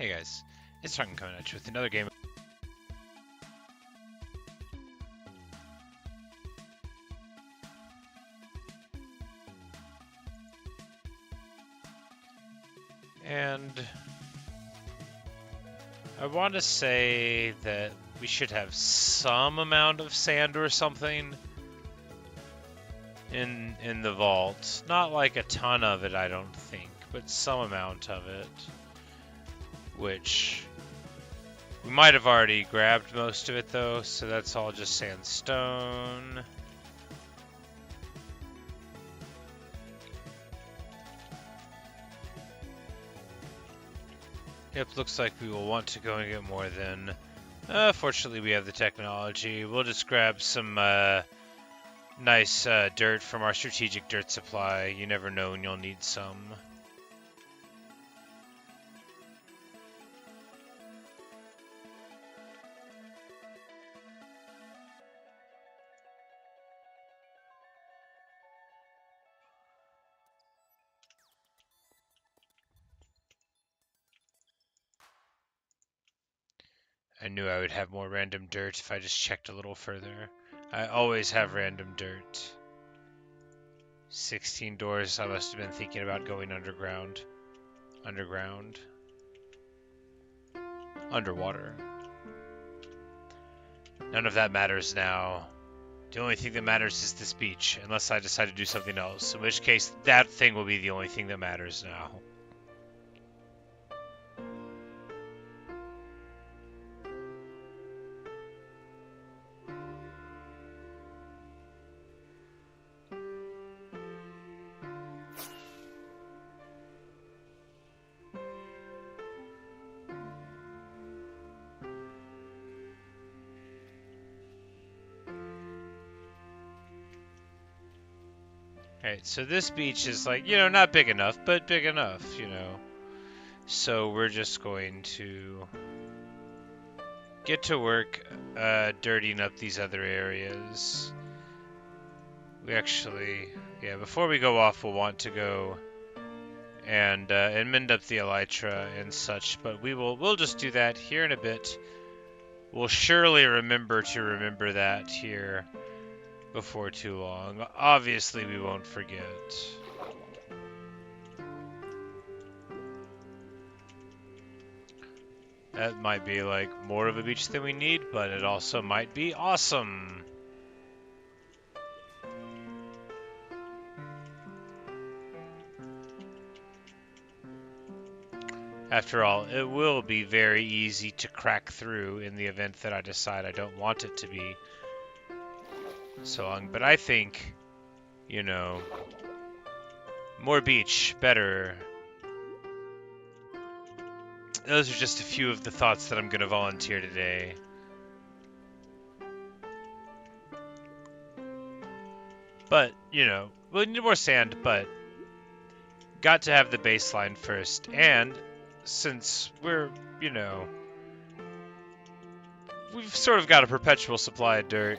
Hey guys, it's Tarkin coming at you with another game. And I want to say that we should have some amount of sand or something in the vault. Not like a ton of it, I don't think, but some amount of it. Which we might have already grabbed most of it though, so that's all just sandstone. Yep, looks like we will want to go and get more then. Fortunately, we have the technology. We'll just grab some nice dirt from our strategic dirt supply. You never know when you'll need some. I knew I would have more random dirt if I just checked a little further. I always have random dirt. 16 doors. I must have been thinking about going underground. Underground. Underwater. None of that matters now. The only thing that matters is this beach, unless I decide to do something else, in which case that thing will be the only thing that matters now. Alright, so this beach is like, not big enough, but big enough, So we're just going to get to work dirtying up these other areas. We actually, before we go off, we'll want to go and mend up the elytra and such, but we'll just do that here in a bit. We'll surely remember that here before too long. Obviously, we won't forget. That might be like more of a beach than we need, but it also might be awesome. After all, it will be very easy to crack through in the event that I decide I don't want it to be so long. But I think, more beach, better. Those are just a few of the thoughts that I'm going to volunteer today. But, we'll need more sand, but got to have the baseline first. And since we're, we've sort of got a perpetual supply of dirt.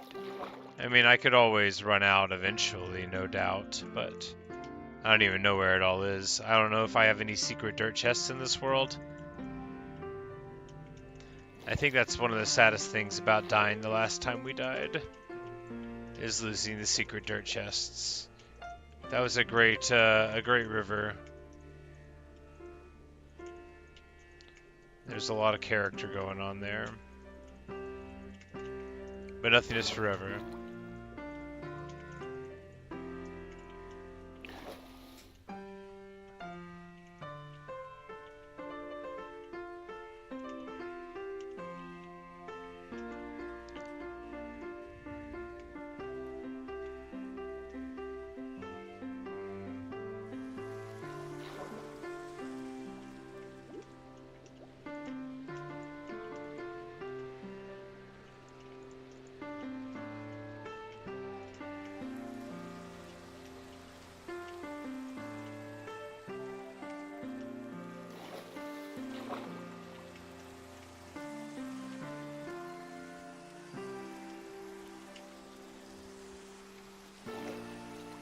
I mean, I could always run out eventually, no doubt, but I don't even know where it all is. I don't know if I have any secret dirt chests in this world. I think that's one of the saddest things about dying the last time we died, is losing the secret dirt chests. That was a great river. There's a lot of character going on there. But nothing is forever.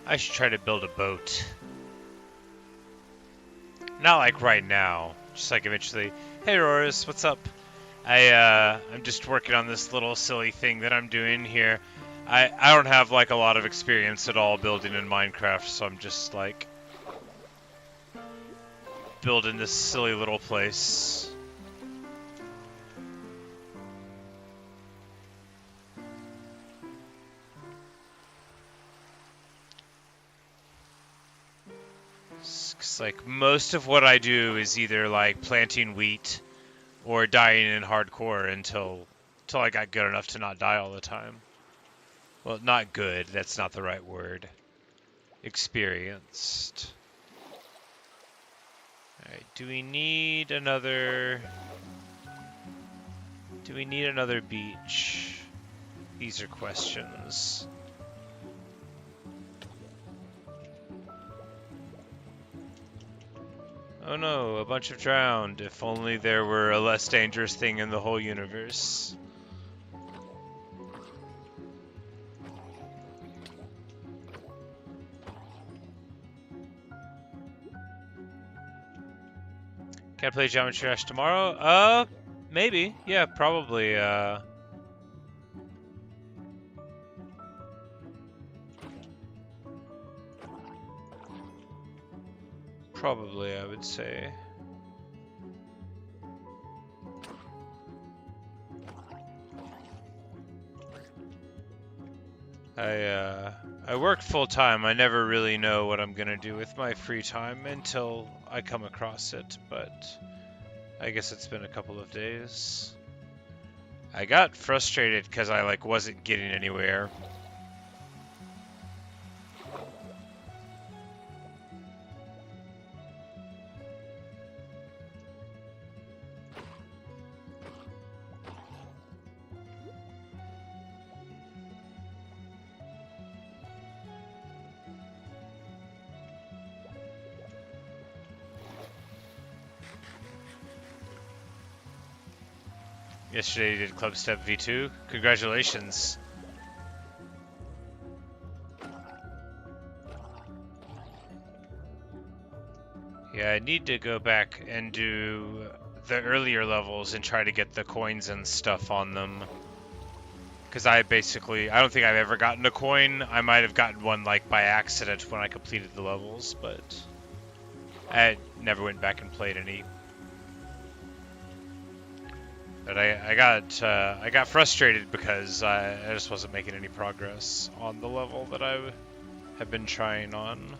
I should try to build a boat. Not like right now, Just like eventually, hey Roris, what's up? I'm just working on this little silly thing that I'm doing here. I don't have like a lot of experience at all building in Minecraft, so I'm just like building this silly little place. Cause like most of what I do is either like planting wheat or dying in hardcore until I got good enough to not die all the time. Well, not good, that's not the right word. Experienced. Alright, do we need another beach? These are questions. Oh no, a bunch have drowned. If only there were a less dangerous thing in the whole universe. Can I play Geometry Dash tomorrow? Maybe. Yeah, probably. Probably, I would say. I work full time. I never really know what I'm gonna do with my free time until I come across it, but I guess it's been a couple of days. I got frustrated because I like wasn't getting anywhere. Yesterday you did Club Step V2. Congratulations. Yeah, I need to go back and do the earlier levels and try to get the coins and stuff on them. Because I don't think I've ever gotten a coin. I might have gotten one like by accident when I completed the levels, but I never went back and played any. But I got frustrated because I just wasn't making any progress on the level that I have been trying on.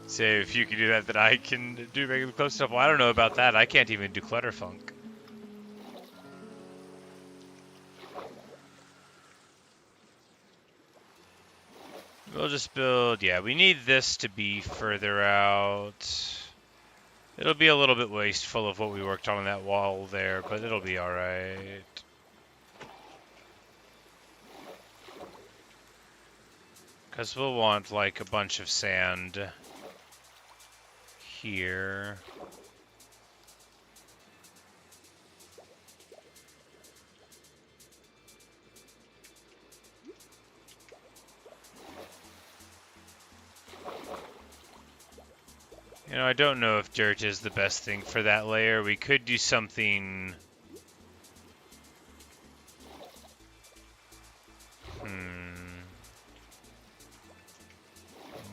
So if you can do that, then I can do regular close stuff. Well, I don't know about that. I can't even do Clutterfunk. We'll just build, yeah, we need this to be further out. It'll be a little bit wasteful of what we worked on that wall there, but it'll be alright. Because we'll want like a bunch of sand here. You know, I don't know if dirt is the best thing for that layer. We could do something...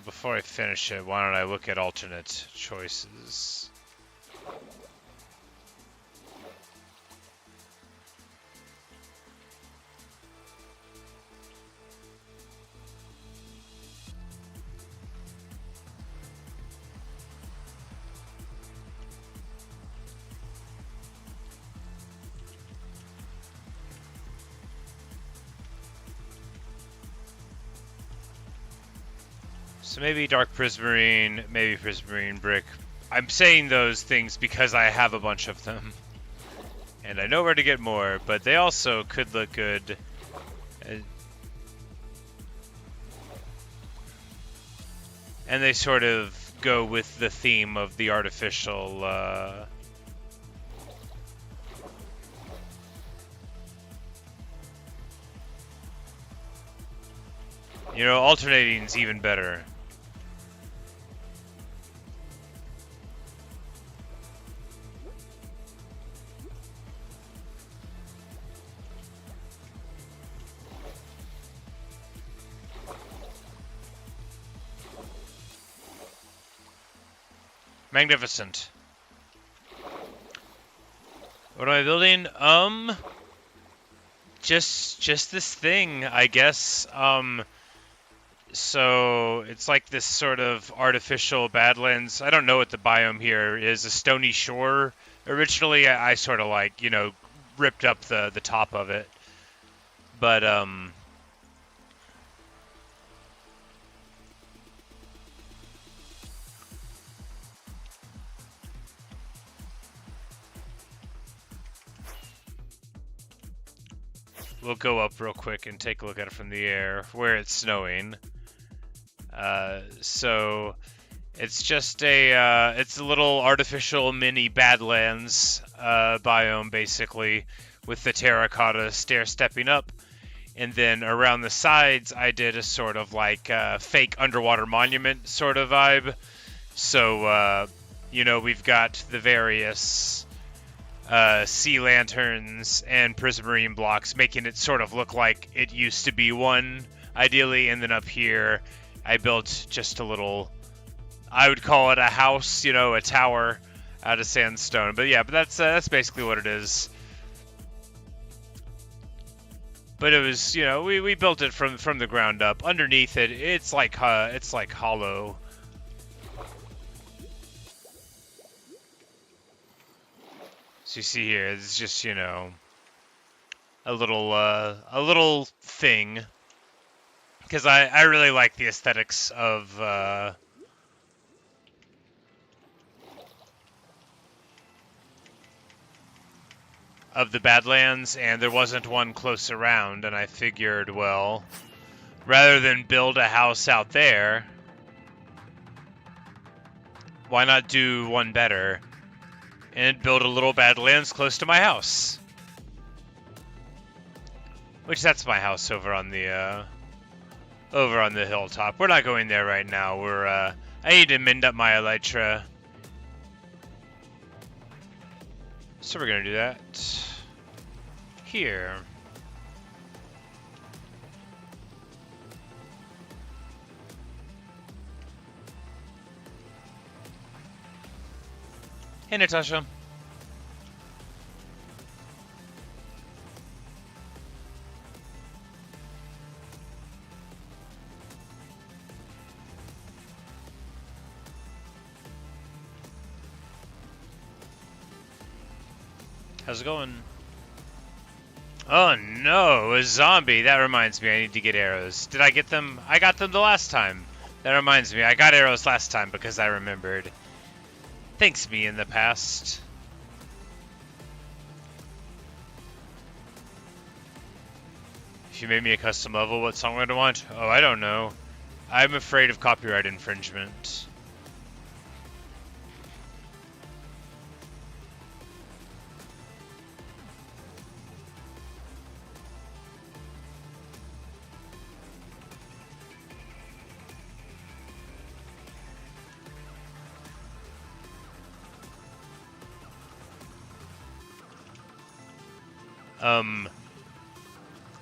Before I finish it, why don't I look at alternate choices? So maybe dark prismarine, maybe prismarine brick. I'm saying those things because I have a bunch of them. And I know where to get more, but they also could look good. and they sort of go with the theme of the artificial, you know, alternating's even better. Magnificent. What am I building? Just this thing, I guess. So it's like this sort of artificial badlands. I don't know what the biome here is. A stony shore. Originally, I sort of like, you know, ripped up the top of it, but we'll go up real quick and take a look at it from the air where it's snowing. So it's just it's a little artificial mini badlands biome, basically, with the terracotta stair stepping up. And then around the sides, I did a sort of like fake underwater monument sort of vibe. So, you know, we've got the various sea lanterns and prismarine blocks, making it sort of look like it used to be one, ideally. And then up here, I built just a little, I would call it a house, you know, a tower out of sandstone. But yeah, but that's basically what it is. But it was, you know, we built it from the ground up. Underneath it, it's like hollow. So you see here, it's just, you know, a little thing. Because I really like the aesthetics of the Badlands, and there wasn't one close around, and I figured, well, rather than build a house out there, why not do one better and build a little Badlands close to my house? Which that's my house over on the hilltop. We're not going there right now. I need to mend up my elytra. So we're gonna do that here. Hey, Natasha. How's it going? Oh no, a zombie. That reminds me, I need to get arrows. Did I get them? I got them the last time. That reminds me, I got arrows last time because I remembered. Thanks, me in the past. If you made me a custom level, what song would I want? Oh, I don't know. I'm afraid of copyright infringement.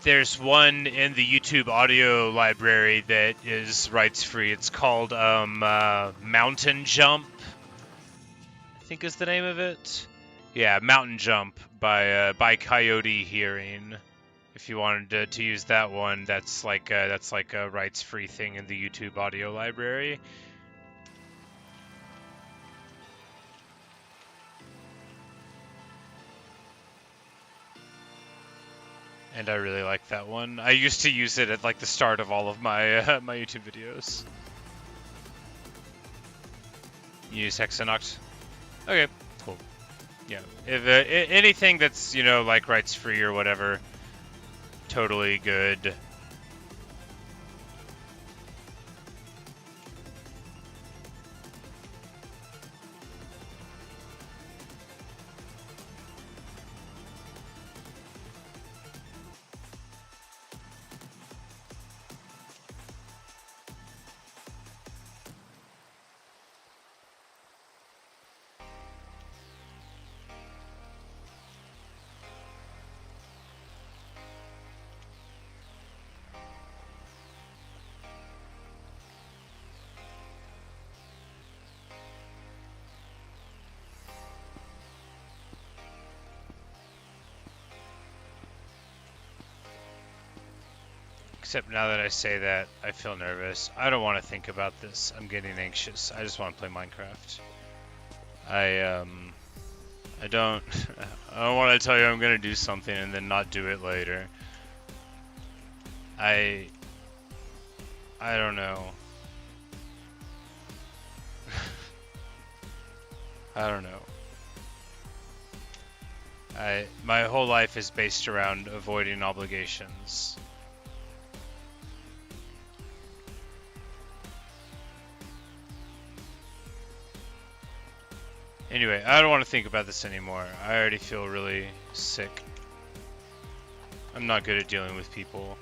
There's one in the YouTube audio library that is rights free. It's called Mountain Jump, I think is the name of it. Yeah, Mountain Jump by Coyote Hearing. If you wanted to use that one, that's like a rights free thing in the YouTube audio library. And I really like that one. I used to use it at like the start of all of my my YouTube videos. You use Hexanoct? Okay, cool. Yeah, if anything that's, you know, like rights free or whatever, totally good. Except now that I say that, I feel nervous. I don't want to think about this. I'm getting anxious. I just want to play Minecraft. I don't I don't want to tell you I'm gonna do something and then not do it later. I don't know. I don't know. My whole life is based around avoiding obligations. Anyway, I don't want to think about this anymore. I already feel really sick. I'm not good at dealing with people.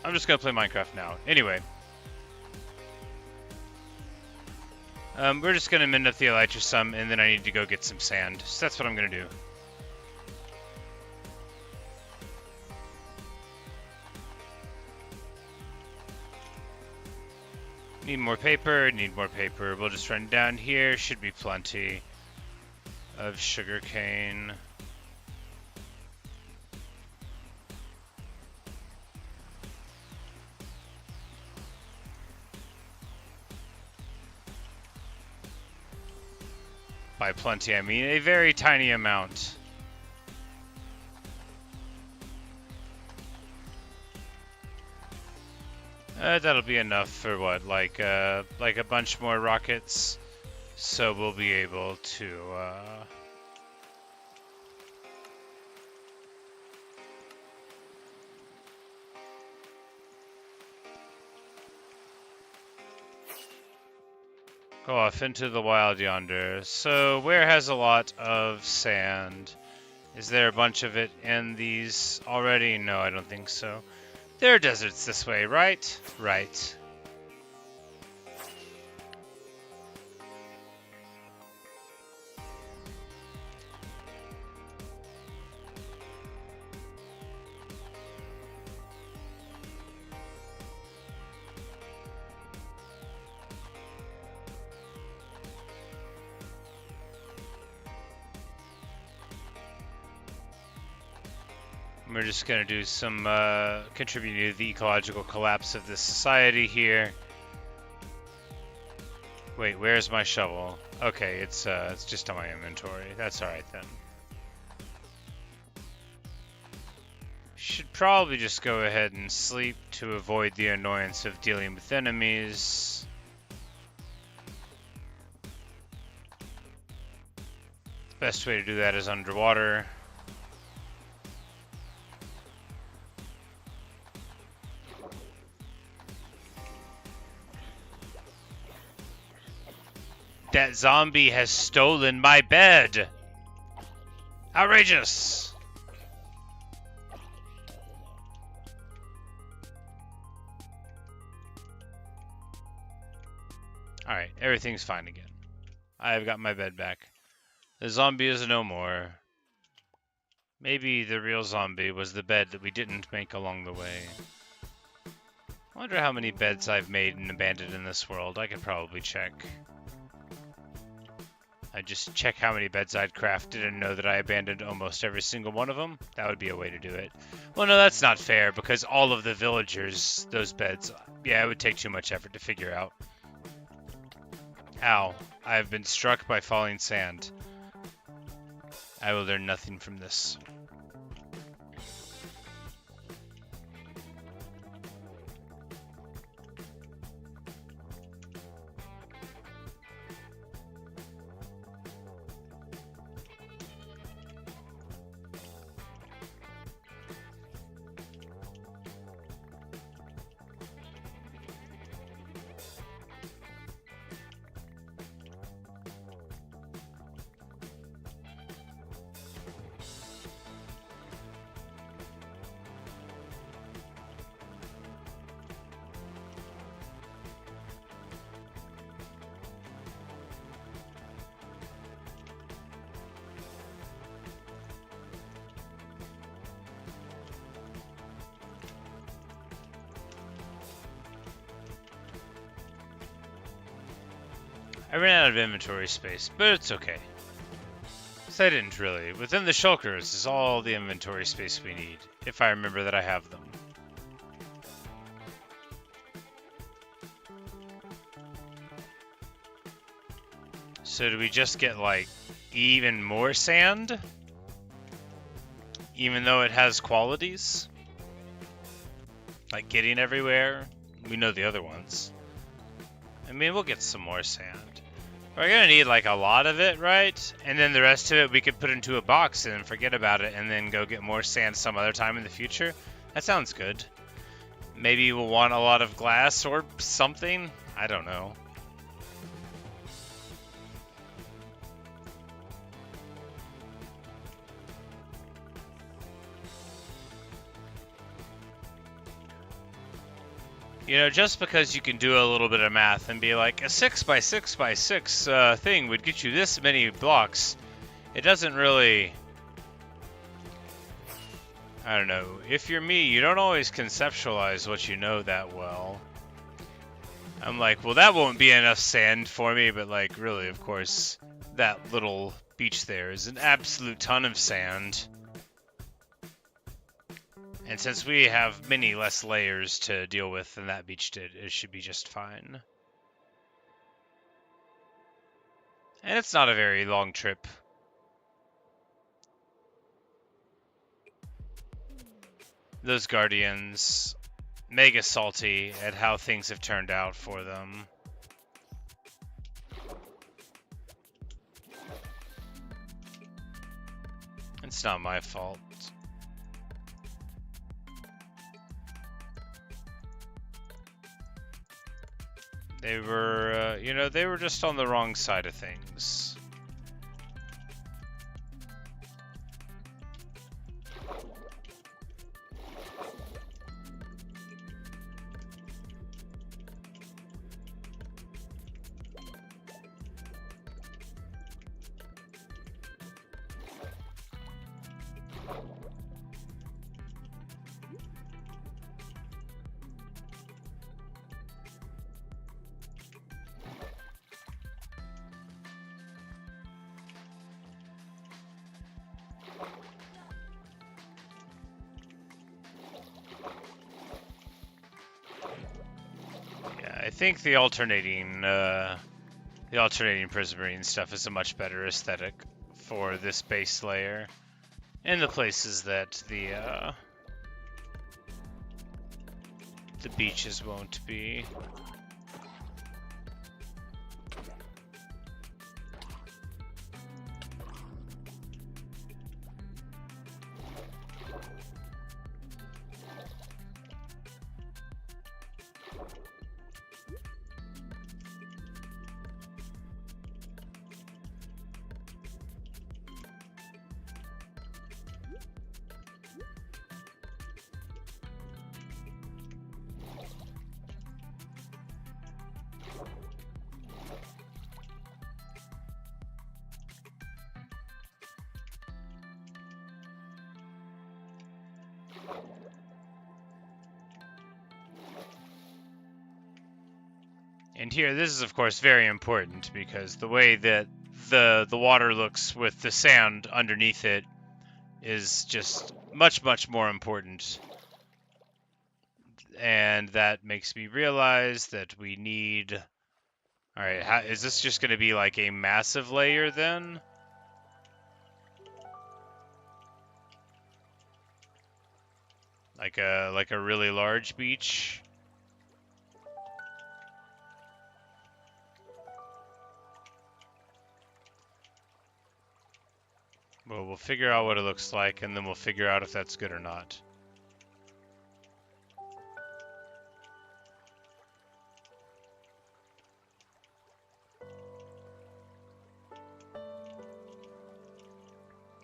I'm just gonna play Minecraft now. Anyway. We're just gonna mend up the elytra some, and then I need to go get some sand. So that's what I'm gonna do. Need more paper, need more paper. We'll just run down here. Should be plenty of sugarcane. By plenty, I mean a very tiny amount. That'll be enough for what, like a bunch more rockets, so we'll be able to. Go off into the wild yonder. So, where has a lot of sand? Is there a bunch of it in these already? No, I don't think so. There are deserts this way, right? Right. We're just going to do some contributing to the ecological collapse of this society here. Wait, where's my shovel? Okay, it's just on my inventory. That's alright then. Should probably just go ahead and sleep to avoid the annoyance of dealing with enemies. The best way to do that is underwater. That zombie has stolen my bed! Outrageous! Alright, everything's fine again. I've got my bed back. The zombie is no more. Maybe the real zombie was the bed that we didn't make along the way. I wonder how many beds I've made and abandoned in this world. I could probably check. I just check how many beds I'd crafted and know that I abandoned almost every single one of them. That would be a way to do it. Well, no, that's not fair, because all of the villagers, those beds, yeah, it would take too much effort to figure out. Ow. I have been struck by falling sand. I will learn nothing from this. I ran out of inventory space, but it's okay. I didn't really. Within the shulkers is all the inventory space we need, if I remember that I have them. So do we just get, like, even more sand? Even though it has qualities? Like getting everywhere? We know the other ones. I mean, we'll get some more sand. We're gonna need, like, a lot of it, right? And then the rest of it we could put into a box and forget about it and then go get more sand some other time in the future? That sounds good. Maybe we'll want a lot of glass or something? I don't know. You know, just because you can do a little bit of math and be like, a 6 by 6 by 6 thing would get you this many blocks, it doesn't really... I don't know. If you're me, you don't always conceptualize what you know that well. I'm like, well, that won't be enough sand for me, but, like, really, of course, that little beach there is an absolute ton of sand. And since we have many less layers to deal with than that beach did, it should be just fine. And it's not a very long trip. Those Guardians, mega salty at how things have turned out for them. It's not my fault. They were, you know, they were just on the wrong side of things. I think the alternating prismarine stuff is a much better aesthetic for this base layer, in the places that the beaches won't be. And here, this is of course very important because the way that the water looks with the sand underneath it is just much more important. And that makes me realize that we need... Alright, is this just going to be like a massive layer then? Like a really large beach? Well, we'll figure out what it looks like, and then we'll figure out if that's good or not.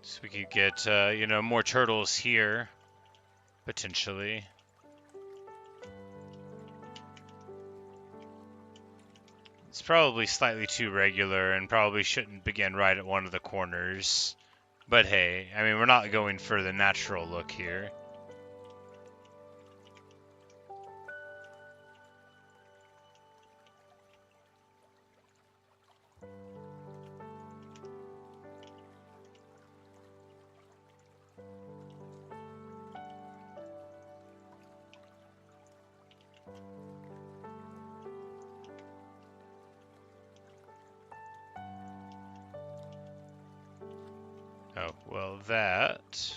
So we could get, you know, more turtles here, potentially. It's probably slightly too regular and probably shouldn't begin right at one of the corners. But hey, I mean, we're not going for the natural look here. Oh, well, that...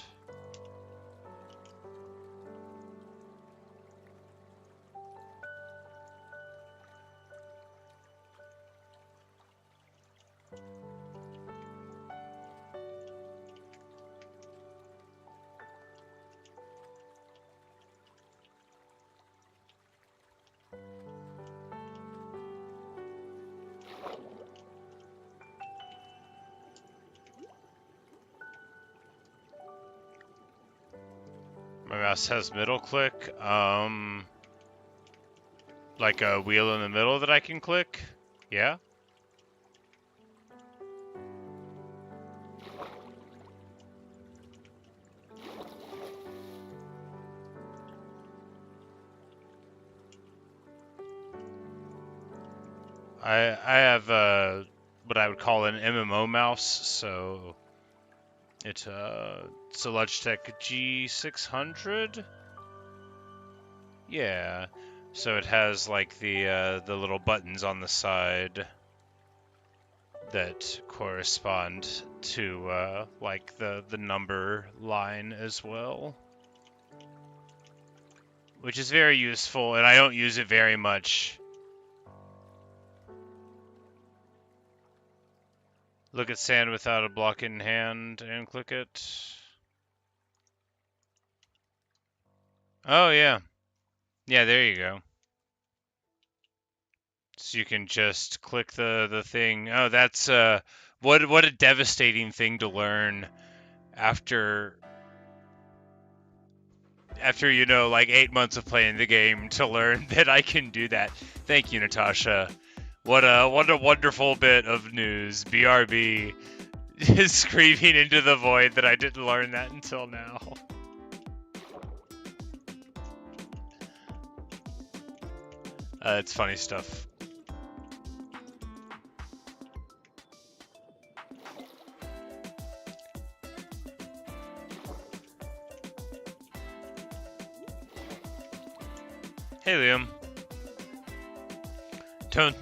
My mouse has middle click. Like a wheel in the middle that I can click? Yeah? I have what I would call an MMO mouse, so it's a Logitech G600. Yeah, so it has like the little buttons on the side that correspond to like the number line as well, which is very useful, and I don't use it very much. Look at sand without a block in hand and click it. Oh yeah. Yeah, there you go. So you can just click the thing. Oh, that's what a devastating thing to learn after you know, like 8 months of playing the game, to learn that I can do that. Thank you, Natasha. What a wonderful bit of news. BRB is screaming into the void that I didn't learn that until now. It's funny stuff. Hey, Liam.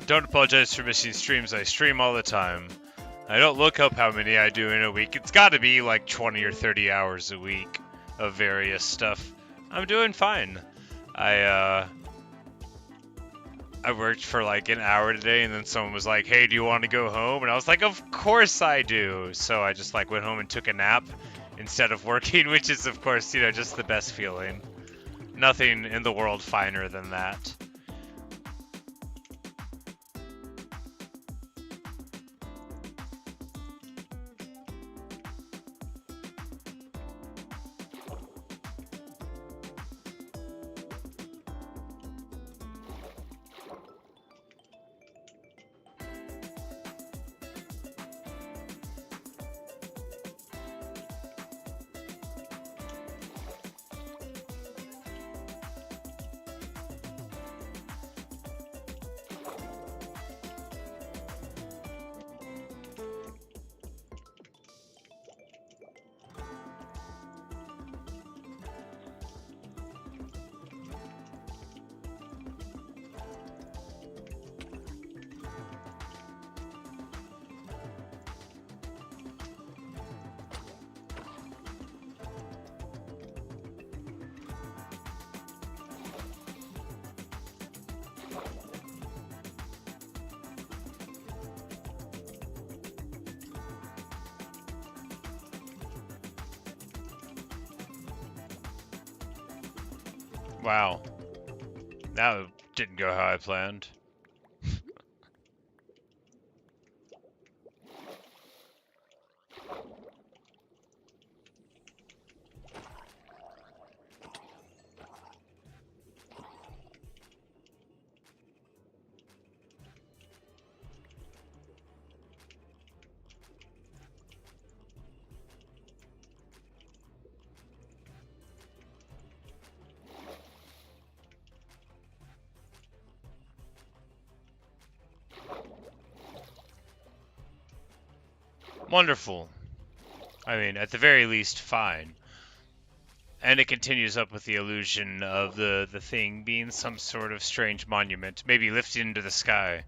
Don't apologize for missing streams. I stream all the time. I don't look up how many I do in a week. It's got to be like 20 or 30 hours a week of various stuff. I'm doing fine. I worked for like an hour today, and then someone was like, "Hey, do you want to go home?" And I was like, "Of course I do." So I just like went home and took a nap instead of working, which is of course, you know, just the best feeling. Nothing in the world finer than that. Wow. That didn't go how I planned. Wonderful. I mean, at the very least, fine. And it continues up with the illusion of the thing being some sort of strange monument, maybe lifted into the sky.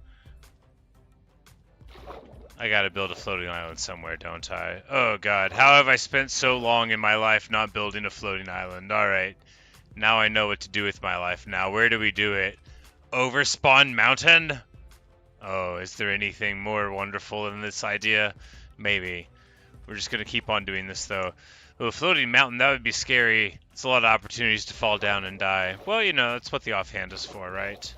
I gotta build a floating island somewhere, don't I? Oh god, how have I spent so long in my life not building a floating island? Alright, now I know what to do with my life. Now, where do we do it? Overspawn Mountain? Oh, is there anything more wonderful than this idea? Maybe. We're just gonna keep on doing this, though. Oh, floating mountain, that would be scary. It's a lot of opportunities to fall down and die. Well, you know, that's what the offhand is for, right?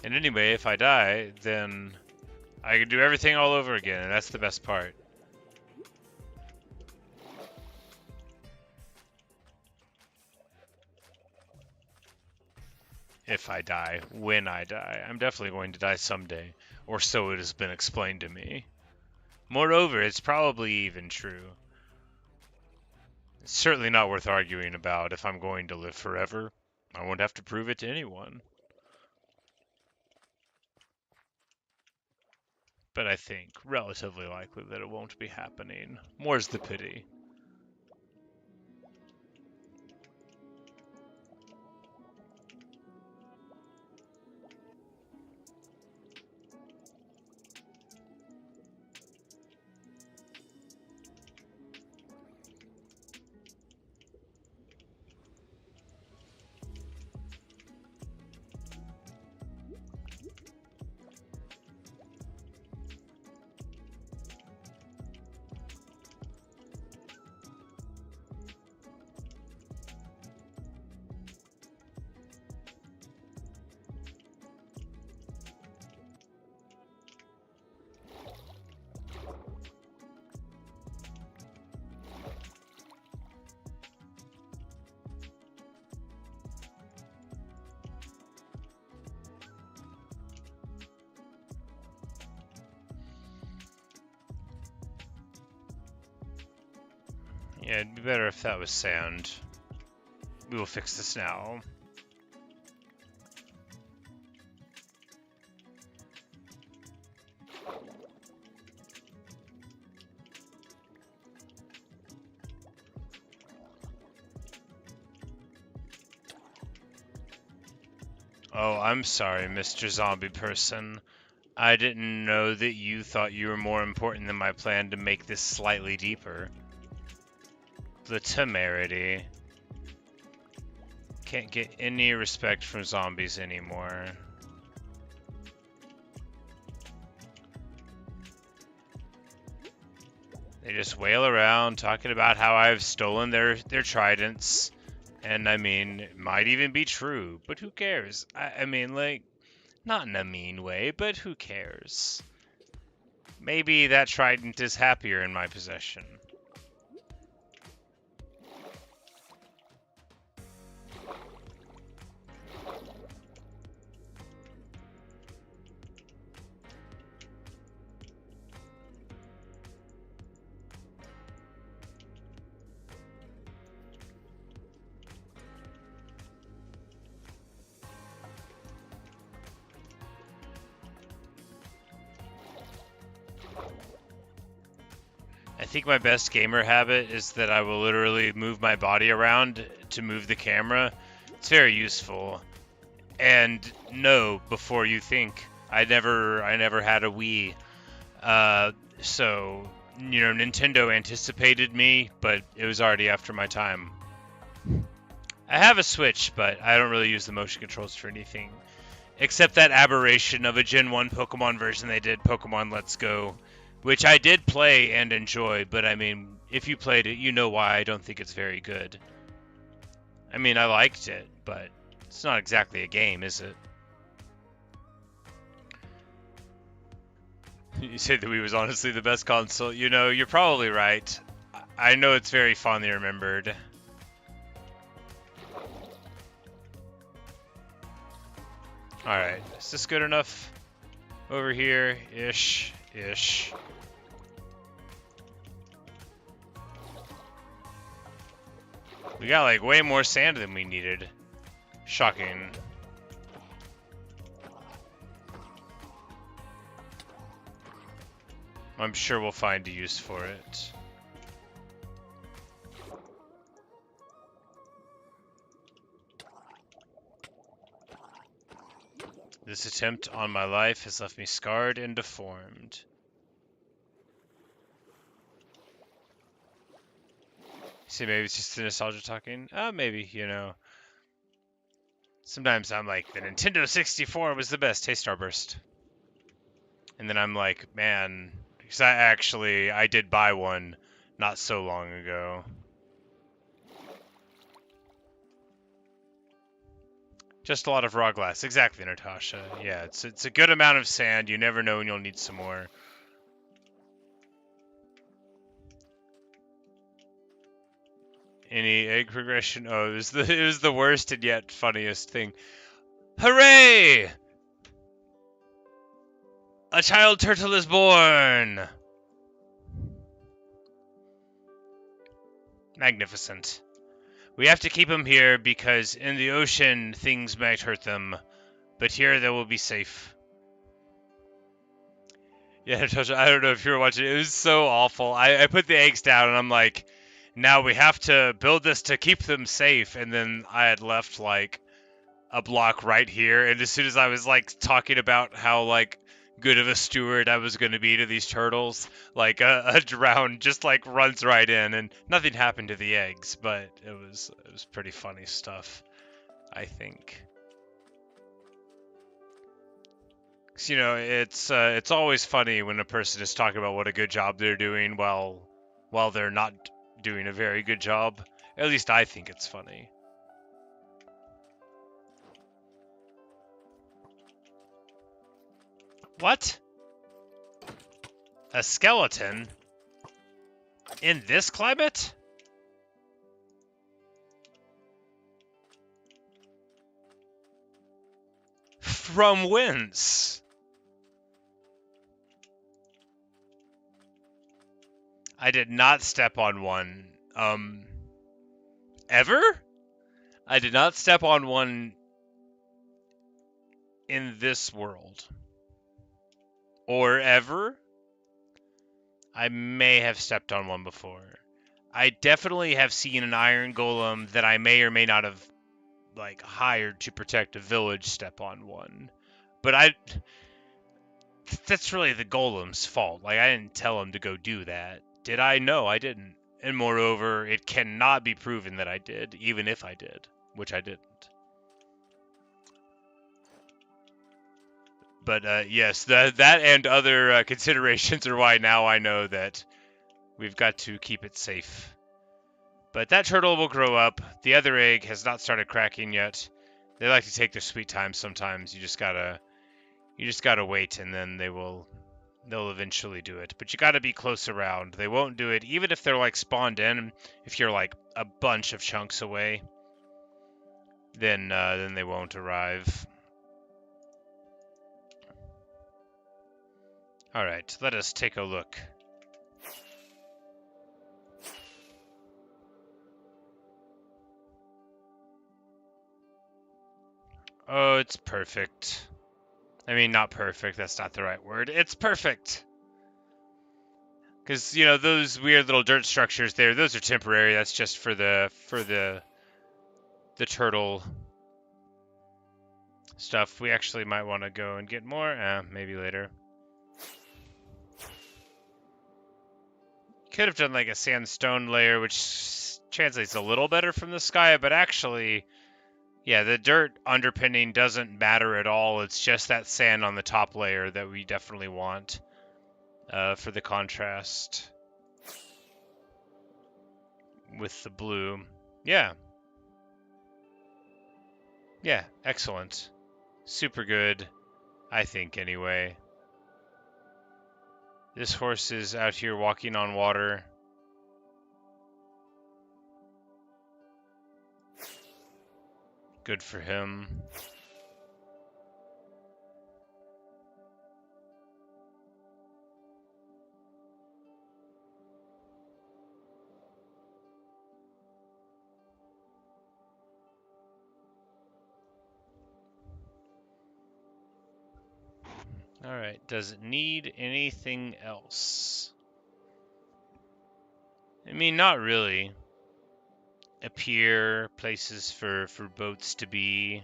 And anyway, if I die, then I can do everything all over again, and that's the best part. If I die, when I die. I'm definitely going to die someday, or so it has been explained to me. Moreover, it's probably even true. It's certainly not worth arguing about. If I'm going to live forever, I won't have to prove it to anyone. But I think relatively likely that it won't be happening. More's the pity. Yeah, it'd be better if that was sand. We will fix this now. Oh, I'm sorry, Mr. Zombie Person. I didn't know that you thought you were more important than my plan to make this slightly deeper. The temerity. Can't get any respect from zombies anymore. They just wail around talking about how I've stolen their tridents. And I mean, it might even be true, but who cares? I mean, like, not in a mean way, but who cares? Maybe that trident is happier in my possession. I think my best gamer habit is that I will literally move my body around to move the camera. It's very useful. And no, before you think, I never had a Wii. So, you know, Nintendo anticipated me, but it was already after my time. I have a Switch, but I don't really use the motion controls for anything. Except that aberration of a Gen 1 Pokemon version they did, Pokemon Let's Go, which I did play and enjoy, but I mean, if you played it, you know why I don't think it's very good. I mean, I liked it, but it's not exactly a game, is it? You said that Wii was honestly the best console. You know, you're probably right. I know it's very fondly remembered. Alright, is this good enough? Over here, ish. We got like way more sand than we needed. Shocking. I'm sure we'll find a use for it. This attempt on my life has left me scarred and deformed. See, maybe it's just the nostalgia talking. Maybe, you know. Sometimes I'm like, the Nintendo 64 was the best. Hey, Starburst. And then I'm like, man, because I did buy one not so long ago. Just a lot of raw glass. Exactly, Natasha. Yeah, it's a good amount of sand. You never know when you'll need some more. Any egg progression? Oh, it was the worst and yet funniest thing. Hooray! A child turtle is born! Magnificent. We have to keep him here because in the ocean things might hurt them, but here they will be safe. Yeah, Natasha, I don't know if you were watching. It was so awful. I put the eggs down and I'm like, now we have to build this to keep them safe. And then I had left like a block right here. And as soon as I was like talking about how like good of a steward I was going to be to these turtles, like a drown just like runs right in, and nothing happened to the eggs, but it was pretty funny stuff, I think. 'Cause, you know, it's always funny when a person is talking about what a good job they're doing while they're not doing a very good job. At least I think it's funny. What? A skeleton? In this climate? From whence? I did not step on one. Ever? I did not step on one in this world. Or ever? I may have stepped on one before. I definitely have seen an iron golem that I may or may not have like hired to protect a village step on one. But that's really the golem's fault. Like, I didn't tell him to go do that. Did I? No, I didn't. And moreover, it cannot be proven that I did, even if I did, which I didn't. But yes, that and other considerations are why now I know that we've got to keep it safe. But that turtle will grow up. The other egg has not started cracking yet. They like to take their sweet time sometimes. You just gotta wait, and then they'll eventually do it. But you gotta be close around. They won't do it, even if they're like spawned in. If you're like a bunch of chunks away, then they won't arrive. All right, let us take a look. Oh, it's perfect. I mean, not perfect. That's not the right word. It's perfect. Because, you know, those weird little dirt structures there, those are temporary. That's just for the turtle stuff. We actually might want to go and get more. Maybe later. Could have done like a sandstone layer, which translates a little better from the sky, but actually, yeah, the dirt underpinning doesn't matter at all. It's just that sand on the top layer that we definitely want for the contrast with the blue. Yeah. Yeah, excellent. Super good, I think, anyway. This horse is out here walking on water. Good for him. All right. Alright, does it need anything else? I mean, not really. A pier, places for boats to be.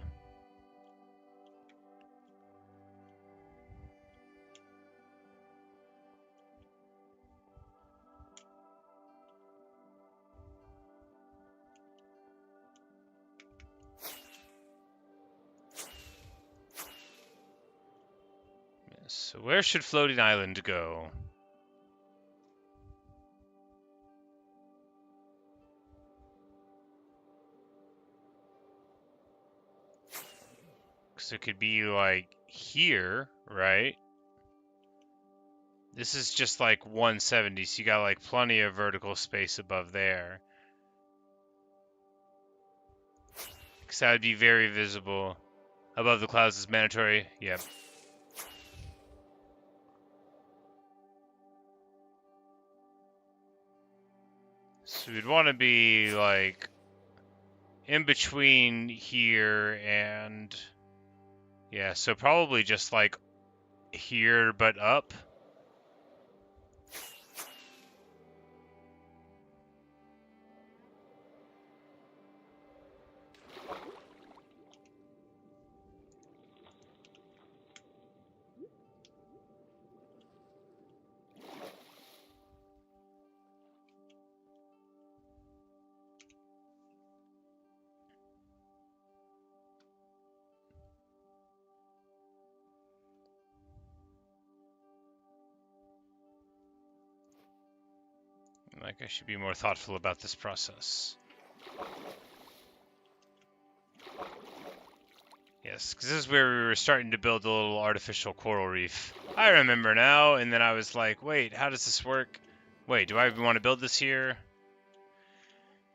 Yes, so where should Floating Island go? Because it could be like here, right? This is just like 170, so you got like plenty of vertical space above there. Because that would be very visible. Above the clouds is mandatory. Yep. So we'd want to be like in between here and yeah, so probably just like here but up. Like I should be more thoughtful about this process. Yes, because this is where we were starting to build a little artificial coral reef. I remember now, and then I was like, wait, how does this work? Wait, do I even want to build this here?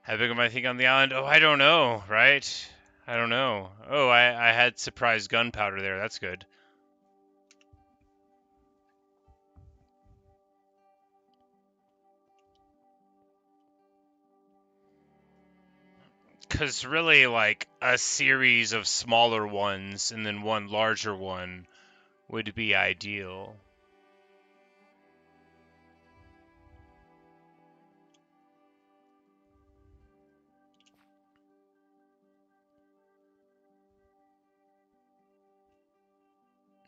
How big am I thinking on the island? Oh, I don't know, right? I don't know. Oh, I had surprise gunpowder there. That's good. Because really, like, a series of smaller ones and then one larger one would be ideal.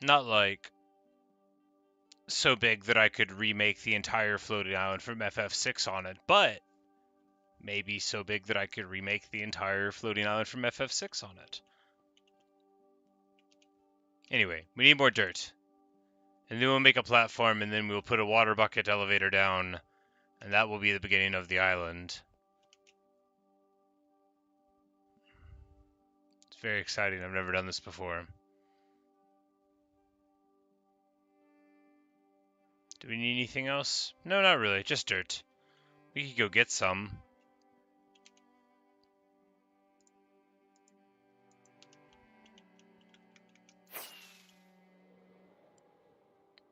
Not like so big that I could remake the entire floating island from FF6 on it, but maybe so big that I could remake the entire floating island from FF6 on it. Anyway, we need more dirt. And then we'll make a platform, and then we'll put a water bucket elevator down, and that will be the beginning of the island. It's very exciting. I've never done this before. Do we need anything else? No, not really. Just dirt. We could go get some.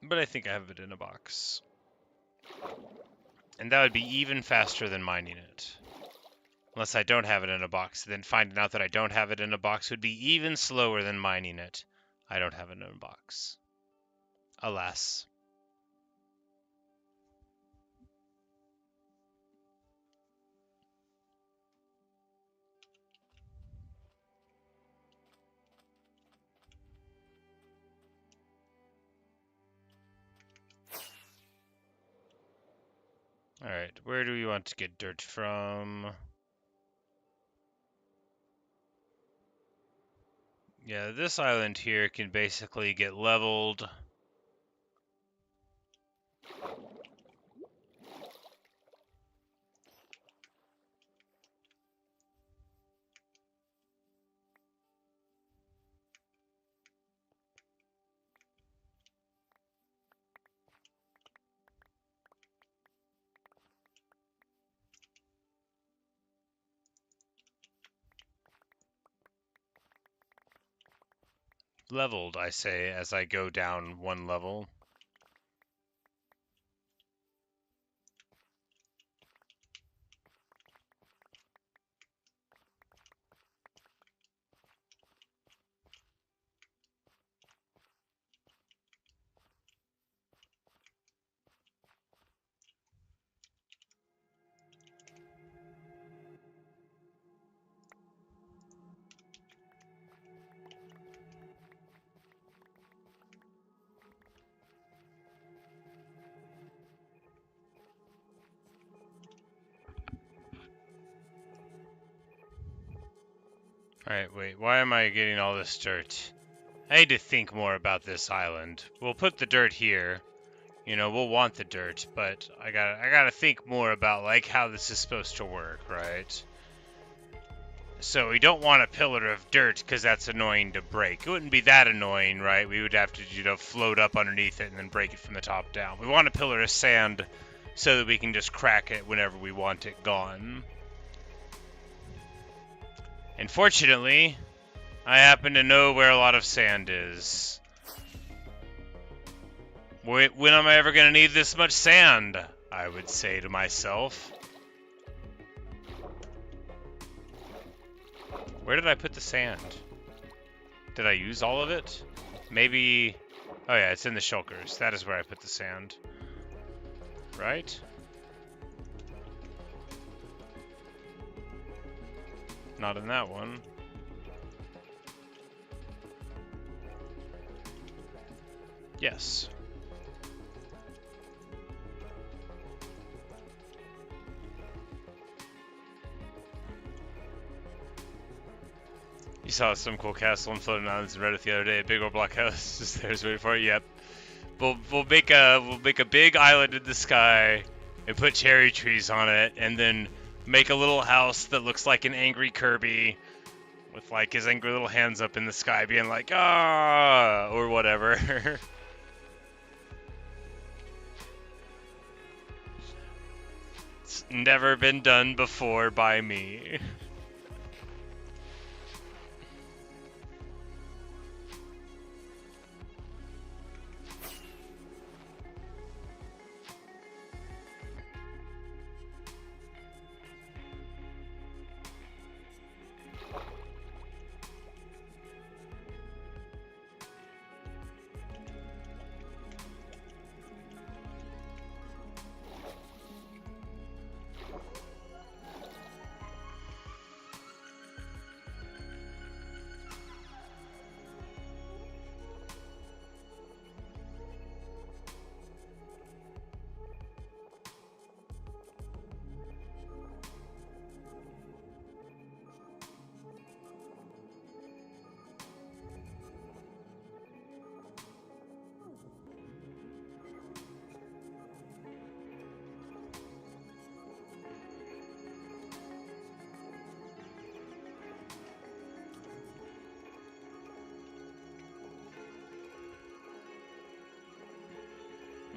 But I think I have it in a box. And that would be even faster than mining it. Unless I don't have it in a box. Then finding out that I don't have it in a box would be even slower than mining it. I don't have it in a box. Alas. Alright, where do we want to get dirt from? Yeah, this island here can basically get leveled. Leveled, I say, as I go down one level. Alright, wait, why am I getting all this dirt? I need to think more about this island. We'll put the dirt here. You know, we'll want the dirt, but I gotta think more about, like, how this is supposed to work, right? So we don't want a pillar of dirt, because that's annoying to break. It wouldn't be that annoying, right? We would have to, you know, float up underneath it and then break it from the top down. We want a pillar of sand so that we can just crack it whenever we want it gone. And fortunately, I happen to know where a lot of sand is. When am I ever going to need this much sand? I would say to myself. Where did I put the sand? Did I use all of it? Maybe... Oh yeah, it's in the shulkers. That is where I put the sand. Right? Not in that one. Yes. You saw some cool castle on Floating Islands in Reddit the other day. A big old block house just there's waiting for it. Yep. We'll make a big island in the sky and put cherry trees on it, and then make a little house that looks like an angry Kirby with like his angry little hands up in the sky, being like ah or whatever. It's never been done before by me.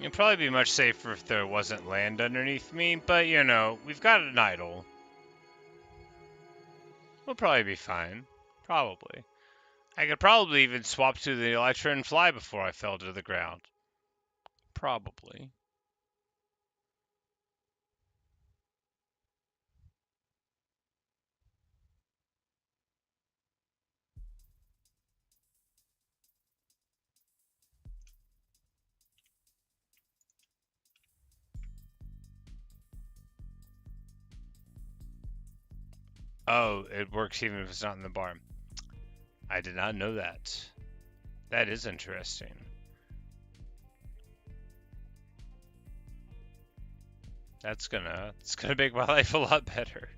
It'd probably be much safer if there wasn't land underneath me, but you know, we've got an idol. We'll probably be fine. Probably. I could probably even swap to the Electra and fly before I fell to the ground. Probably. Oh, it works even if it's not in the barn. I did not know that. That is interesting. It's gonna make my life a lot better.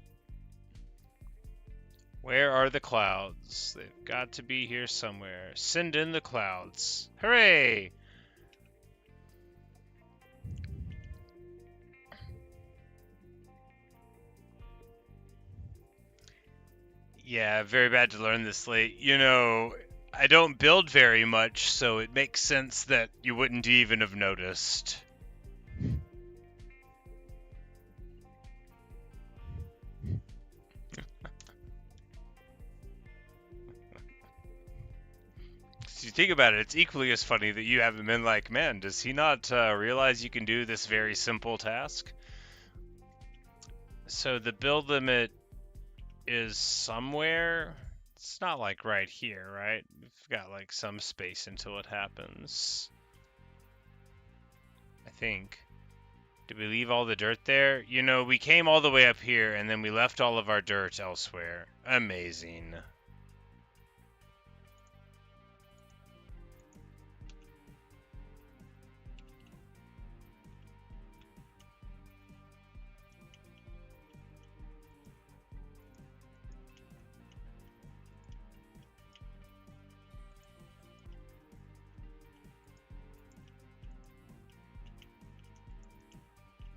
Where are the clouds? They've got to be here somewhere. Send in the clouds. Hooray! Yeah, very bad to learn this late. You know, I don't build very much, so it makes sense that you wouldn't even have noticed. So you think about it, it's equally as funny that you haven't been like, man, does he not realize you can do this very simple task? So the build limit is somewhere. It's not like right here, right? We've got like some space until it happens. I think. Did we leave all the dirt there? You know, we came all the way up here and then we left all of our dirt elsewhere. Amazing.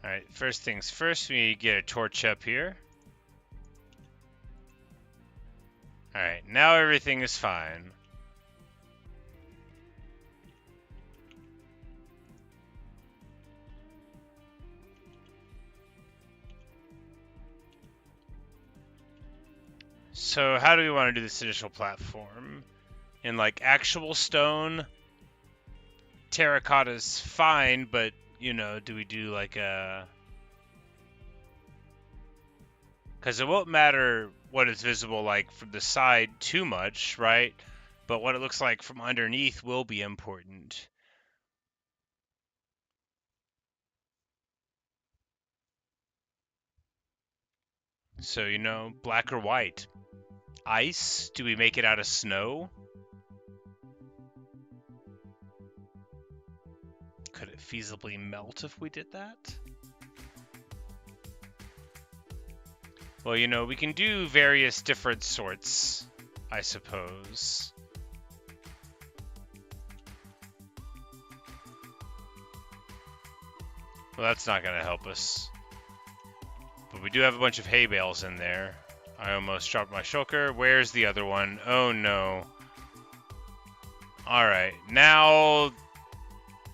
Alright, first things first, we need to get a torch up here. Alright, now everything is fine. So how do we want to do this initial platform? In like actual stone, terracotta's fine, but you know, do we do like a... Because it won't matter what is visible like from the side too much, right? But what it looks like from underneath will be important. So, you know, black or white? Ice? Do we make it out of snow? Could it feasibly melt if we did that? Well, you know, we can do various different sorts, I suppose. Well, that's not going to help us. But we do have a bunch of hay bales in there. I almost dropped my shulker. Where's the other one? Oh, no. Alright, now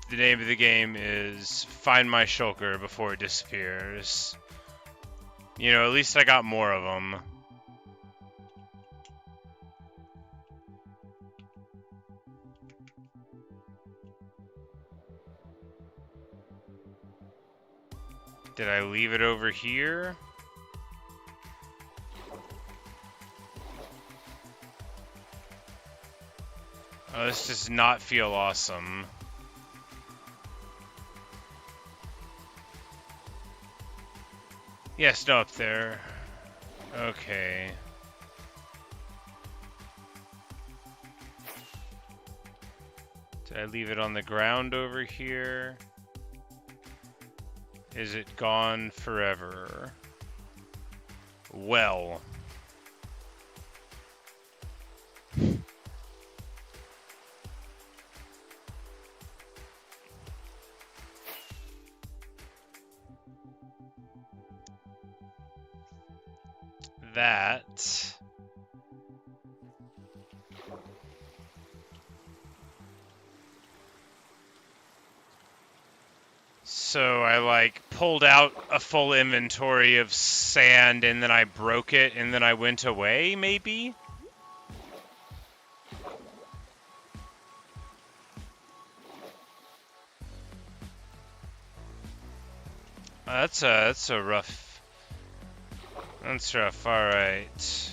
the name of the game is find my shulker before it disappears. You know, at least I got more of them. Did I leave it over here? Oh, this does not feel awesome. Yes, no, up there. Okay. Did I leave it on the ground over here? Is it gone forever? Well. That... So I like pulled out a full inventory of sand and then I broke it and then I went away, maybe? That's a rough. That's rough, alright.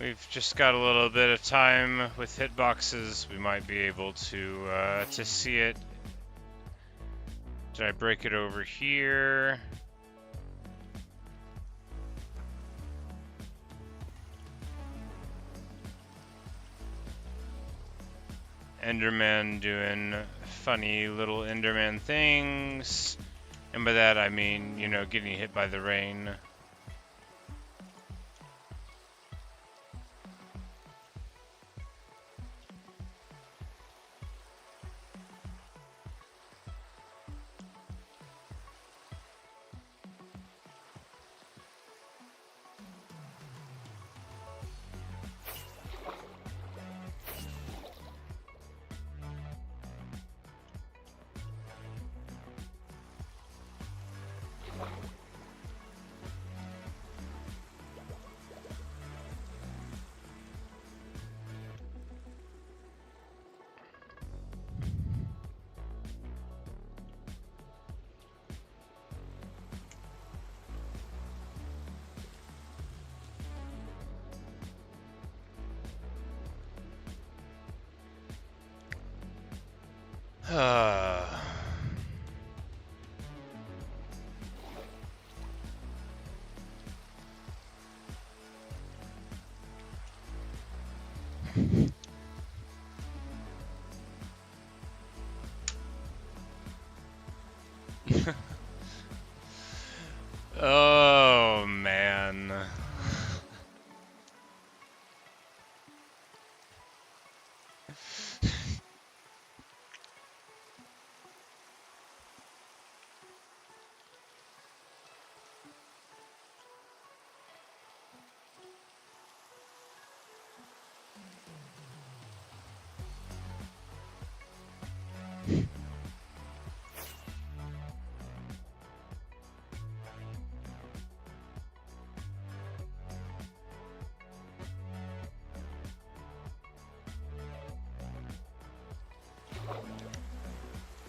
We've just got a little bit of time with hitboxes. We might be able to see it. Did I break it over here? Enderman doing funny little Enderman things. And by that I mean, you know, getting hit by the rain. Oh, man.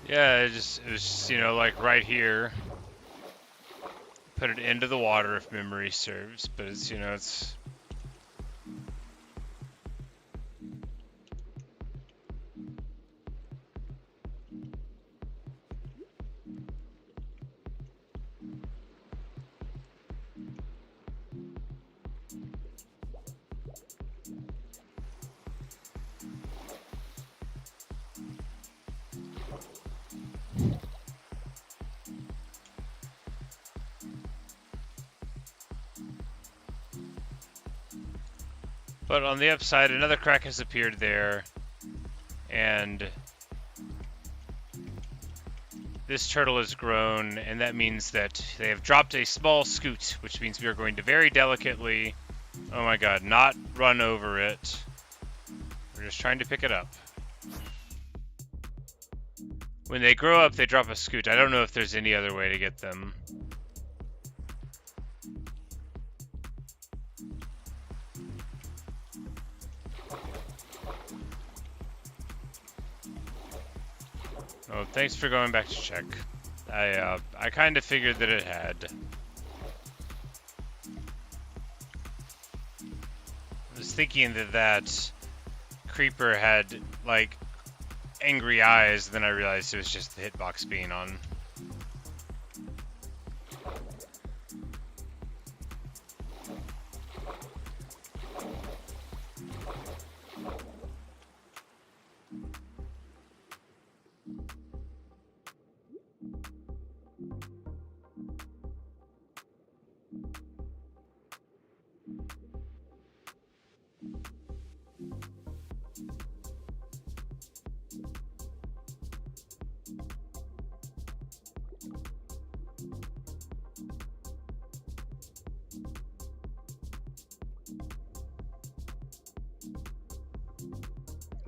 Yeah, it was just, you know, like right here. Put it into the water if memory serves, but it's, you know, it's... But on the upside, another crack has appeared there, and this turtle has grown, and that means that they have dropped a small scoot, which means we are going to very delicately, oh my god, not run over it. We're just trying to pick it up. When they grow up, they drop a scoot. I don't know if there's any other way to get them. Oh, thanks for going back to check. I kind of figured that it had. I was thinking that that creeper had, like, angry eyes, then I realized it was just the hitbox being on.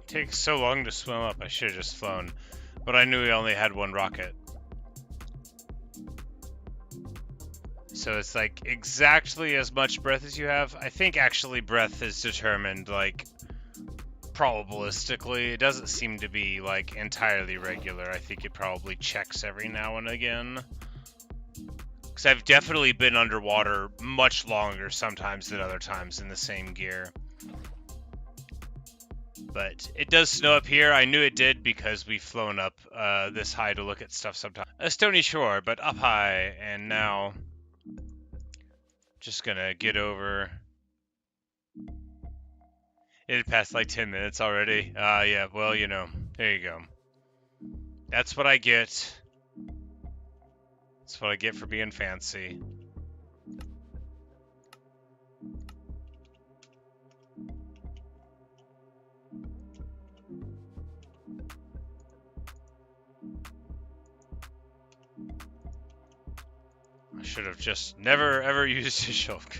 Takes so long to swim up, I should have just flown. But I knew we only had one rocket. So it's like exactly as much breath as you have. I think actually breath is determined like probabilistically. It doesn't seem to be like entirely regular. I think it probably checks every now and again. Because I've definitely been underwater much longer sometimes than other times in the same gear. But it does snow up here. I knew it did because we've flown up this high to look at stuff sometimes. A stony shore, but up high. And now, just gonna get over. It had passed like 10 minutes already. Yeah, well, you know, there you go. That's what I get. That's what I get for being fancy. I should have just never ever used a shulker.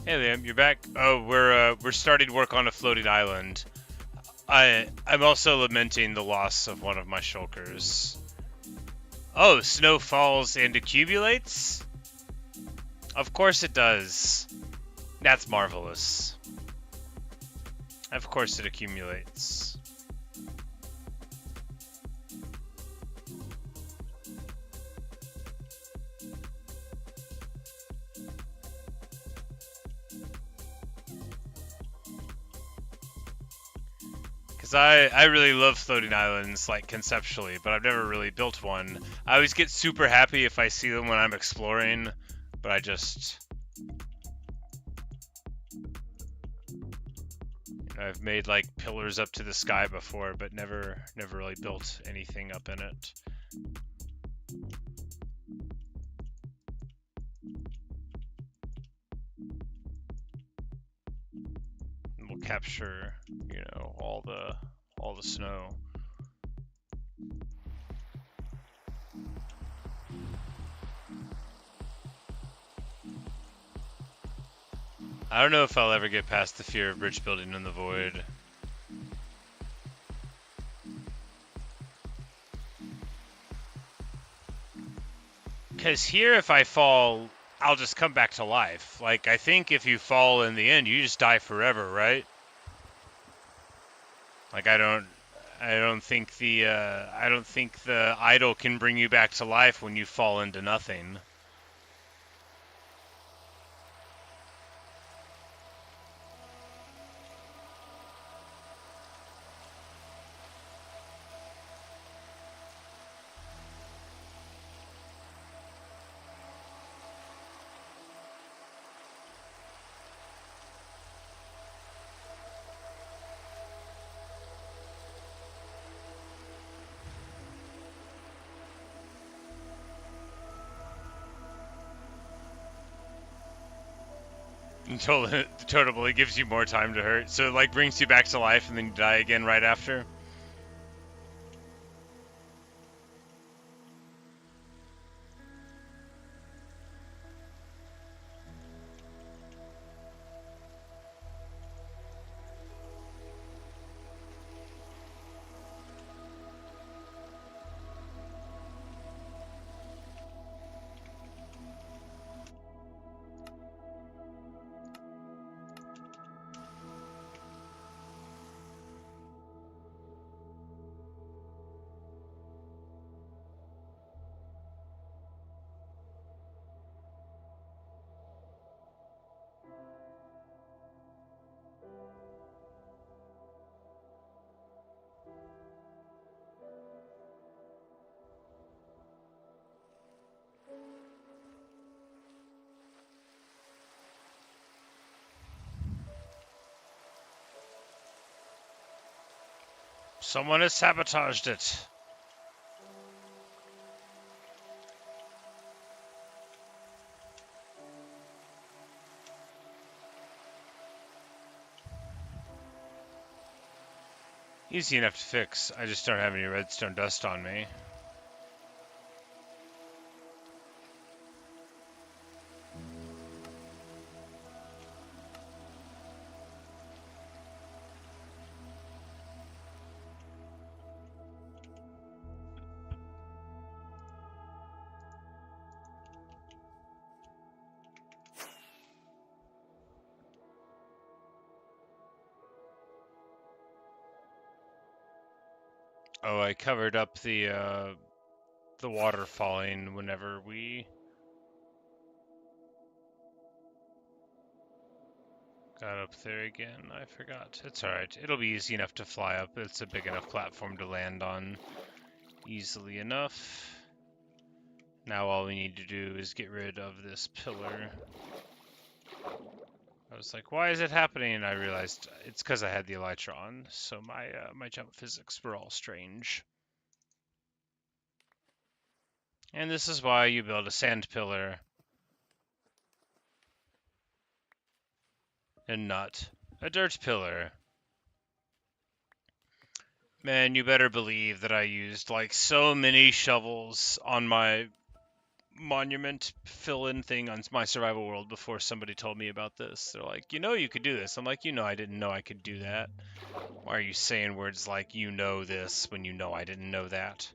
Hey Liam, you're back. Oh, we're starting work on a floating island. I'm also lamenting the loss of one of my shulkers. Oh, snow falls and accumulates? Of course it does. That's marvelous. Of course it accumulates. Because I really love floating islands, like, conceptually, but I've never really built one. I always get super happy if I see them when I'm exploring, but I just... I've made, like, pillars up to the sky before, but never really built anything up in it. We'll capture, you know, all the snow. I don't know if I'll ever get past the fear of bridge building in the void. Because here, if I fall, I'll just come back to life. Like, I think if you fall in the end, you just die forever, right? Like, I don't think the idol can bring you back to life when you fall into nothing. Totally gives you more time to hurt. So it like brings you back to life and then you die again right after. Someone has sabotaged it. Easy enough to fix. I just don't have any redstone dust on me. Oh, I covered up the water falling whenever we got up there again. I forgot. It's alright. It'll be easy enough to fly up. It's a big enough platform to land on easily enough. Now all we need to do is get rid of this pillar. I was like, why is it happening? And I realized it's because I had the elytra on, so my jump physics were all strange. And this is why you build a sand pillar and not a dirt pillar. Man, you better believe that I used like so many shovels on my monument fill-in thing on my survival world before somebody told me about this. They're like, you know you could do this. I'm like, I didn't know I could do that. Why are you saying words like you know this when you know I didn't know that?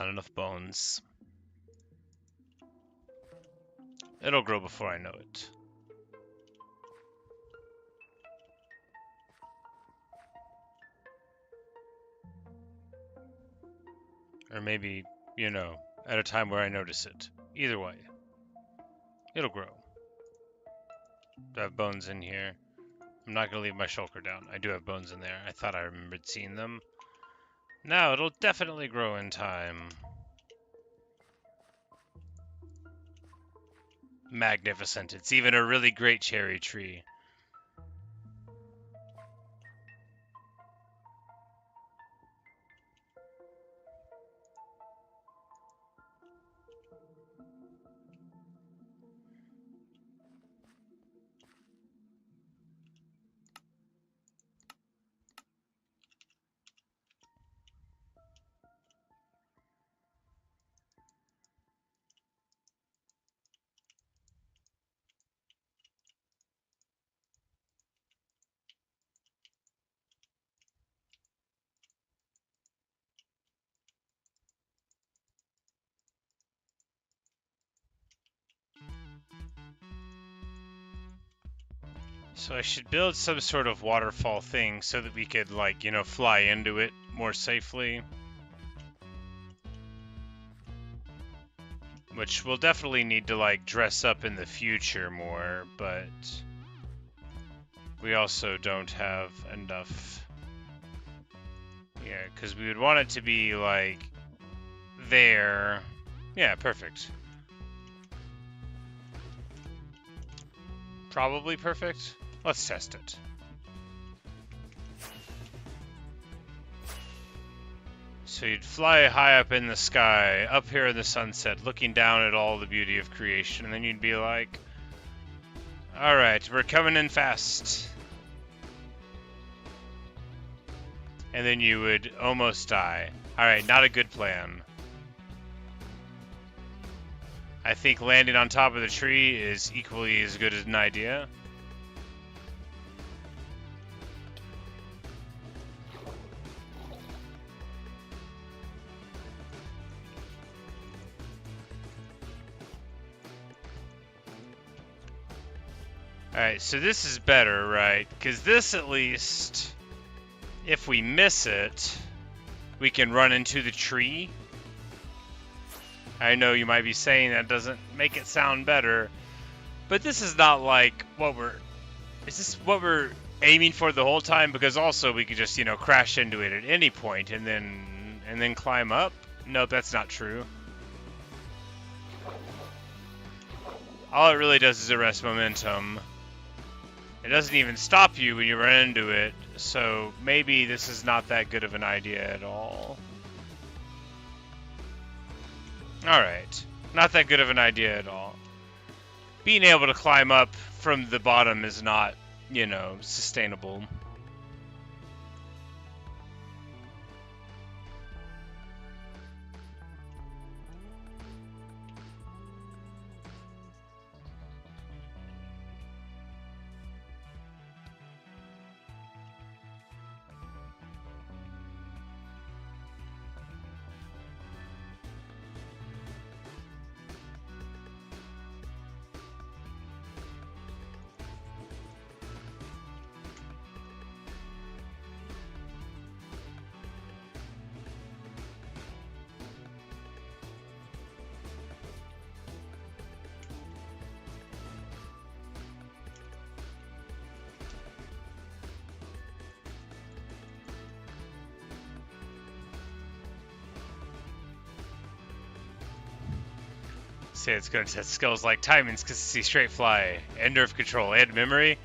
Not enough bones. It'll grow before I know it. Or maybe, you know, at a time where I notice it. Either way. It'll grow. Do I have bones in here? I'm not going to leave my shulker down. I do have bones in there. I thought I remembered seeing them. No, it'll definitely grow in time. Magnificent. It's even a really great cherry tree. So I should build some sort of waterfall thing so that we could, like, you know, fly into it more safely. Which we'll definitely need to, like, dress up in the future more, but we also don't have enough. Yeah, because we would want it to be, like, there. Yeah, perfect. Probably perfect. Let's test it. So you'd fly high up in the sky, up here in the sunset, looking down at all the beauty of creation, and then you'd be like, alright, we're coming in fast. And then you would almost die. Alright, not a good plan. I think landing on top of the tree is equally as good as an idea. Alright, so this is better, right? Because this, at least, if we miss it, we can run into the tree. I know you might be saying that doesn't make it sound better, but this is not like what we're... Is this what we're aiming for the whole time? Because also we could just, you know, crash into it at any point and then climb up? Nope, that's not true. All it really does is arrest momentum. It doesn't even stop you when you run into it, so maybe this is not that good of an idea at all. Alright, not that good of an idea at all. Being able to climb up from the bottom is not, you know, sustainable. Say it's going to test skills like timing, consistency, straight fly, and nerve control, and memory.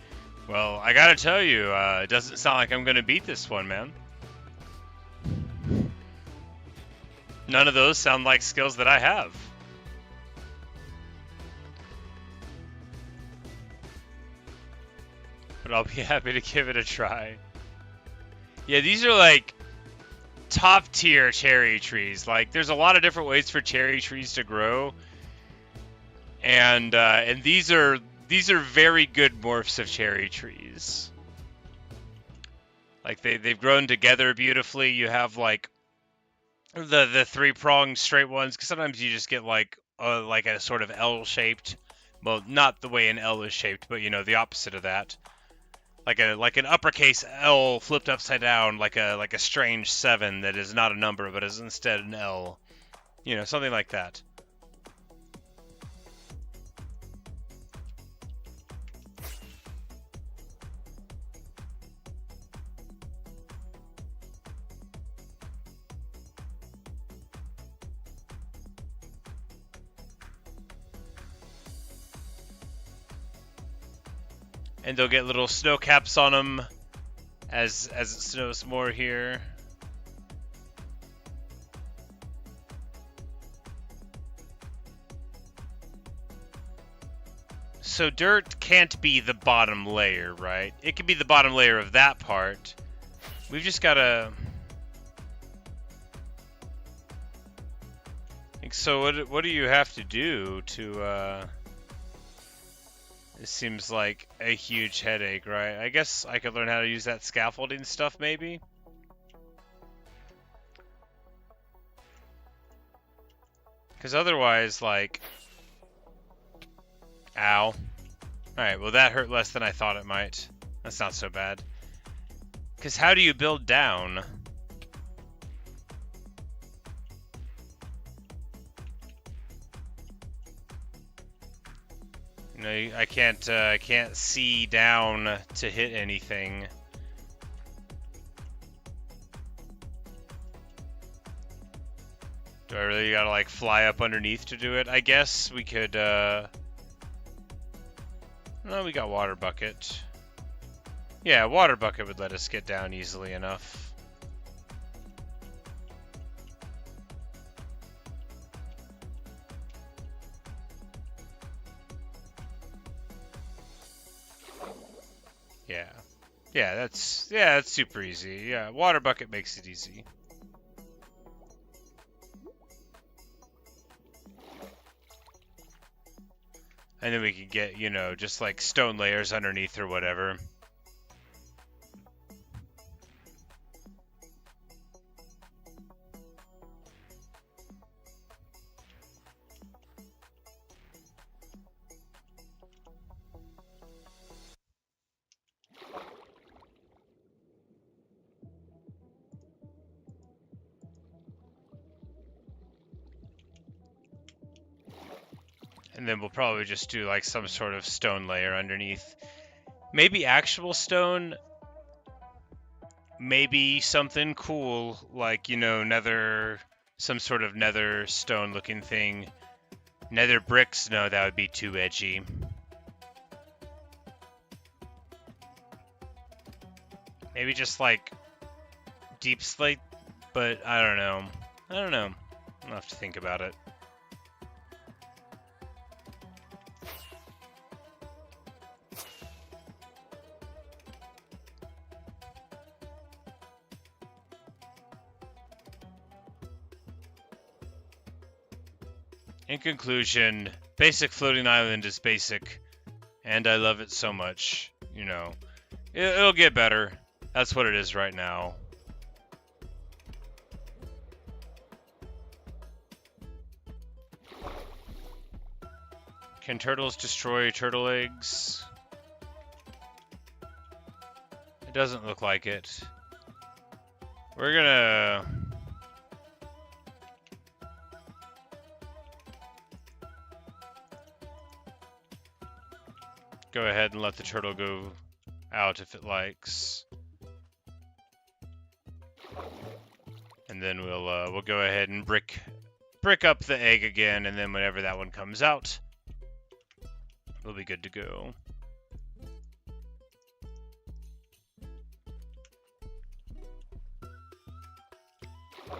Well, I gotta tell you, it doesn't sound like I'm going to beat this one, man. None of those sound like skills that I have. But I'll be happy to give it a try. Yeah, these are like top tier cherry trees. Like, there's a lot of different ways for cherry trees to grow. And these are very good morphs of cherry trees. Like they've grown together beautifully. You have like the three-pronged straight ones, because sometimes you just get like a sort of L-shaped, well, not the way an L is shaped, but you know, the opposite of that, like an uppercase L flipped upside down, like a strange 7 that is not a number but is instead an L, you know, something like that. And they'll get little snow caps on them as it snows more here. So dirt can't be the bottom layer, right? It can be the bottom layer of that part. We've just gotta... So what do you have to do to, It seems like a huge headache, right? I guess I could learn how to use that scaffolding stuff, maybe? Because otherwise, like... Ow. Alright, well that hurt less than I thought it might. That's not so bad. Because how do you build down? You know, I can't see down to hit anything. Do I really gotta like fly up underneath to do it? I guess we could, no, we got water bucket. Yeah, water bucket would let us get down easily enough. Yeah, that's super easy. Yeah, water bucket makes it easy. And then we could get, you know, just like stone layers underneath or whatever. And then we'll probably just do like some sort of stone layer underneath. Maybe actual stone. Maybe something cool, like, you know, nether, some sort of nether stone looking thing. Nether bricks, no, that would be too edgy. Maybe just like deep slate, but I don't know. I'll have to think about it. In conclusion, basic floating island is basic, and I love it so much. You know, it'll get better. That's what it is right now. Can turtles destroy turtle eggs? It doesn't look like it. We're gonna... go ahead and let the turtle go out if it likes. And then we'll go ahead and brick up the egg again, and then whenever that one comes out, we'll be good to go.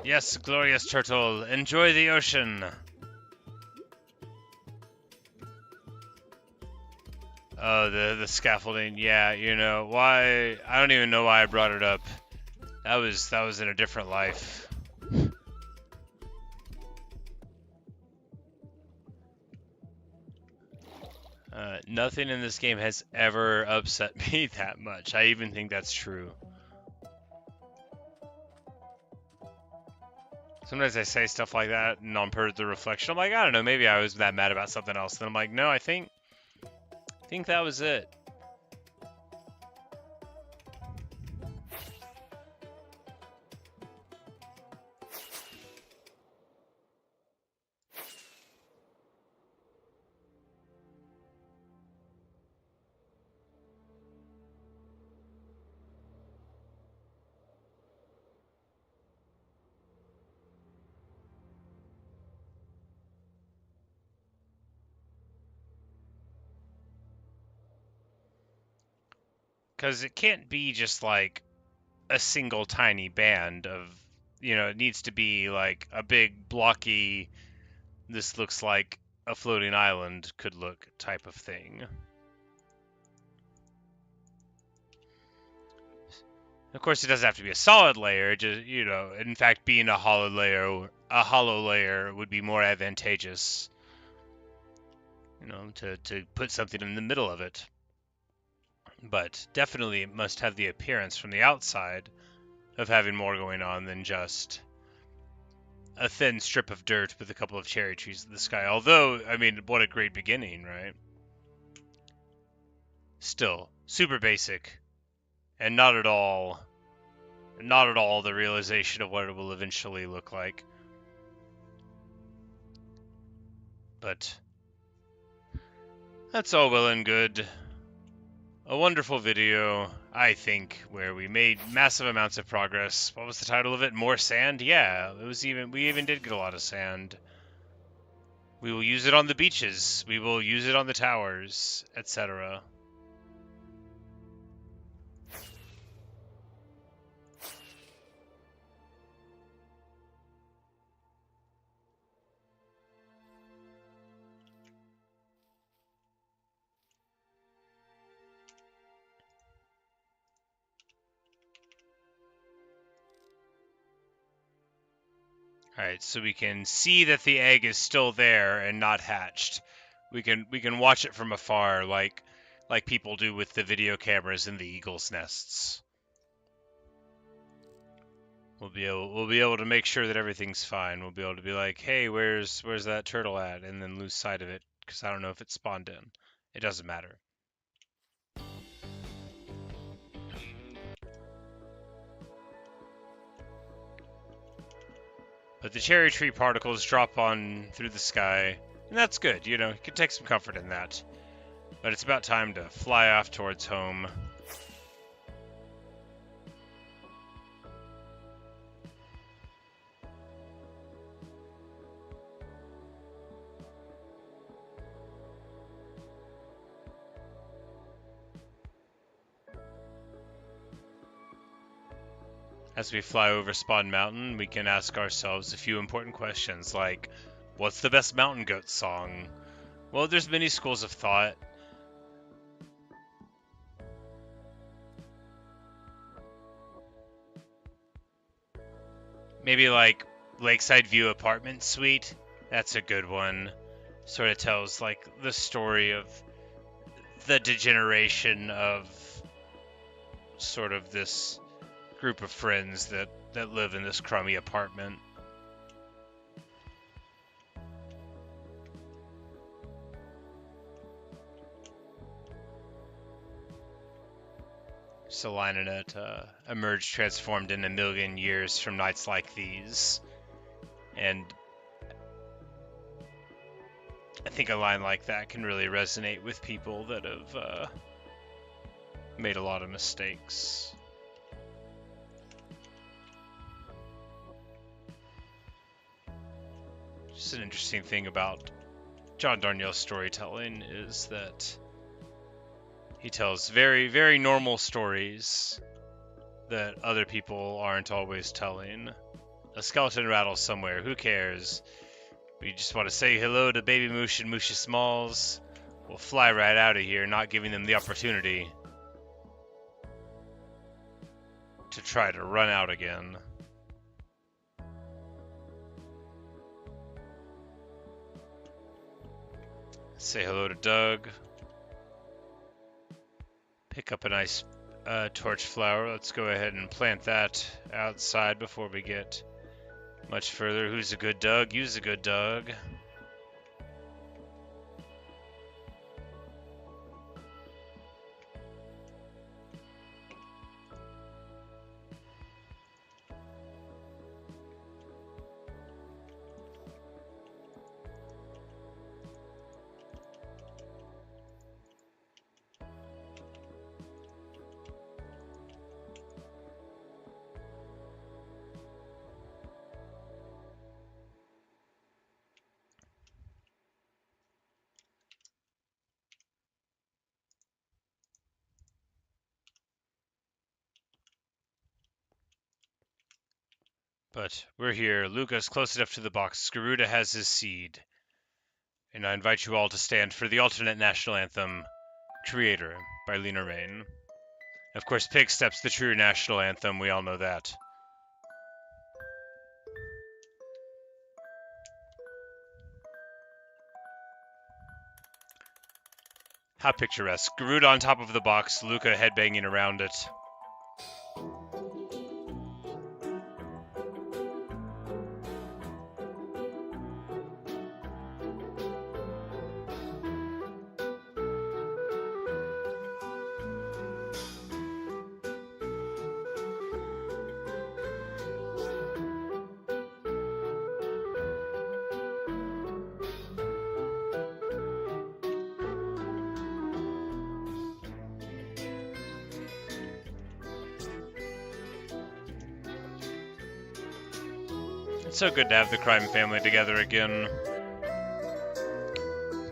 Yes, glorious turtle, enjoy the ocean. Oh, the scaffolding. Yeah, you know why? I don't even know why I brought it up. That was in a different life. Nothing in this game has ever upset me that much. I even think that's true. Sometimes I say stuff like that, and on the reflection, I'm like, I don't know, maybe I was that mad about something else. Then I'm like, no, I think that was it. Because it can't be just like a single tiny band of, it needs to be like a big blocky, this looks like a floating island could look type of thing. Of course, it doesn't have to be a solid layer. Just, in fact, being a hollow layer would be more advantageous. To put something in the middle of it. But definitely it must have the appearance from the outside of having more going on than just a thin strip of dirt with a couple of cherry trees in the sky. Although, I mean, what a great beginning, right? Still, super basic, and not at all the realization of what it will eventually look like. But that's all well and good. A wonderful video, I think, where we made massive amounts of progress. What was the title of it? More sand? Yeah, we even did get a lot of sand. We will use it on the beaches. We will use it on the towers, etc. Alright, so we can see that the egg is still there and not hatched. We can watch it from afar like people do with the video cameras in the eagles' nests. We'll be able to make sure that everything's fine. We'll be able to be like, hey, where's that turtle at? And then lose sight of it, because I don't know if it spawned in. It doesn't matter. But the cherry tree particles drop on through the sky, and that's good, you can take some comfort in that. But it's about time to fly off towards home. As we fly over Spawn Mountain, we can ask ourselves a few important questions like, what's the best mountain goat song? Well, there's many schools of thought. Maybe like Lakeside View Apartment Suite. That's a good one. Sort of tells like the story of the degeneration of sort of this group of friends that live in this crummy apartment. Selinonet emerged transformed in a million years from nights like these. And I think a line like that can really resonate with people that have made a lot of mistakes. Just an interesting thing about John Darnielle's storytelling is that he tells very, very normal stories that other people aren't always telling. A skeleton rattles somewhere, who cares? We just want to say hello to Baby Moosh and Moosha Smalls. We'll fly right out of here, not giving them the opportunity to try to run out again. Say hello to Doug. Pick up a nice torch flower. Let's go ahead and plant that outside before we get Much further. Who's a good Doug? You's a good Doug. But we're here. Luca's close enough to the box. Garuda has his seed. And I invite you all to stand for the alternate national anthem, Creator, by Lena Raine. Of course, Pig Step's the true national anthem. We all know that. How picturesque. Garuda on top of the box, Luca headbanging around it. It's so good to have the crime family together again.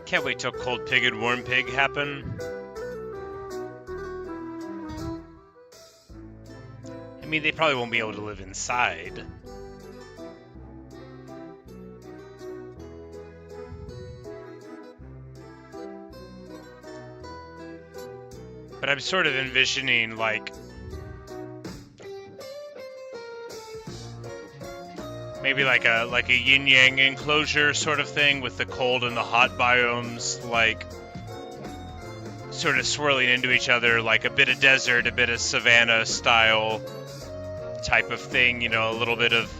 Can't wait till Cold Pig and Warm Pig happen. I mean, they probably won't be able to live inside. But I'm sort of envisioning, like, maybe like a yin-yang enclosure sort of thing with the cold and the hot biomes, like, sort of swirling into each other, like a bit of desert, a bit of savanna style type of thing, you know, a little bit of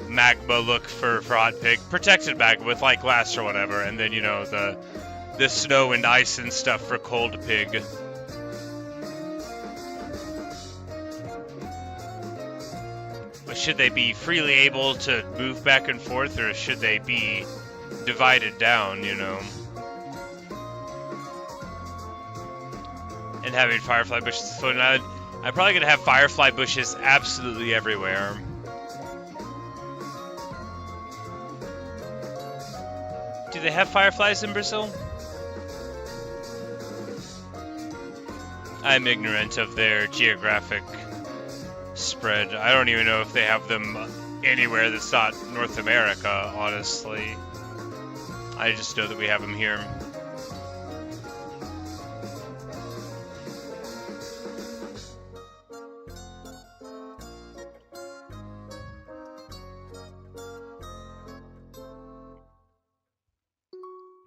magma look for Hot Pig, protected magma with like glass or whatever, and then, you know, the snow and ice and stuff for Cold Pig. But should they be freely able to move back and forth, or should they be divided down, you know? And having firefly bushes floating out. I'm probably going to have firefly bushes absolutely everywhere. Do they have fireflies in Brazil? I'm ignorant of their geographic spread. I don't even know if they have them anywhere that's not North America, honestly. I just know that we have them here.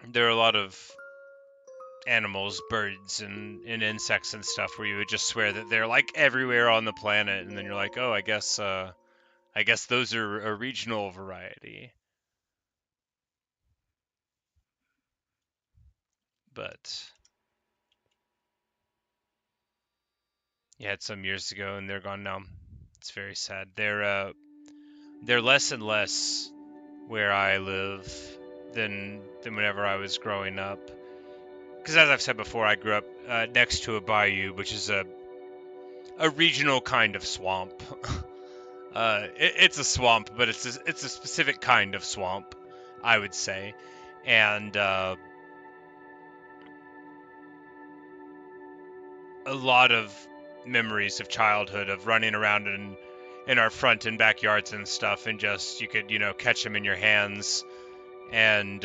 There are a lot of animals, birds, and insects and stuff where you would just swear that they're like everywhere on the planet, and then you're like, oh, I guess those are a regional variety. But you had some years ago, and they're gone now. It's very sad. They're less and less where I live than whenever I was growing up. Because as I've said before, I grew up next to a bayou, which is a regional kind of swamp. It's a swamp, but it's a specific kind of swamp, I would say. And a lot of memories of childhood of running around in our front and backyards and stuff, and just, you could, you know, catch them in your hands and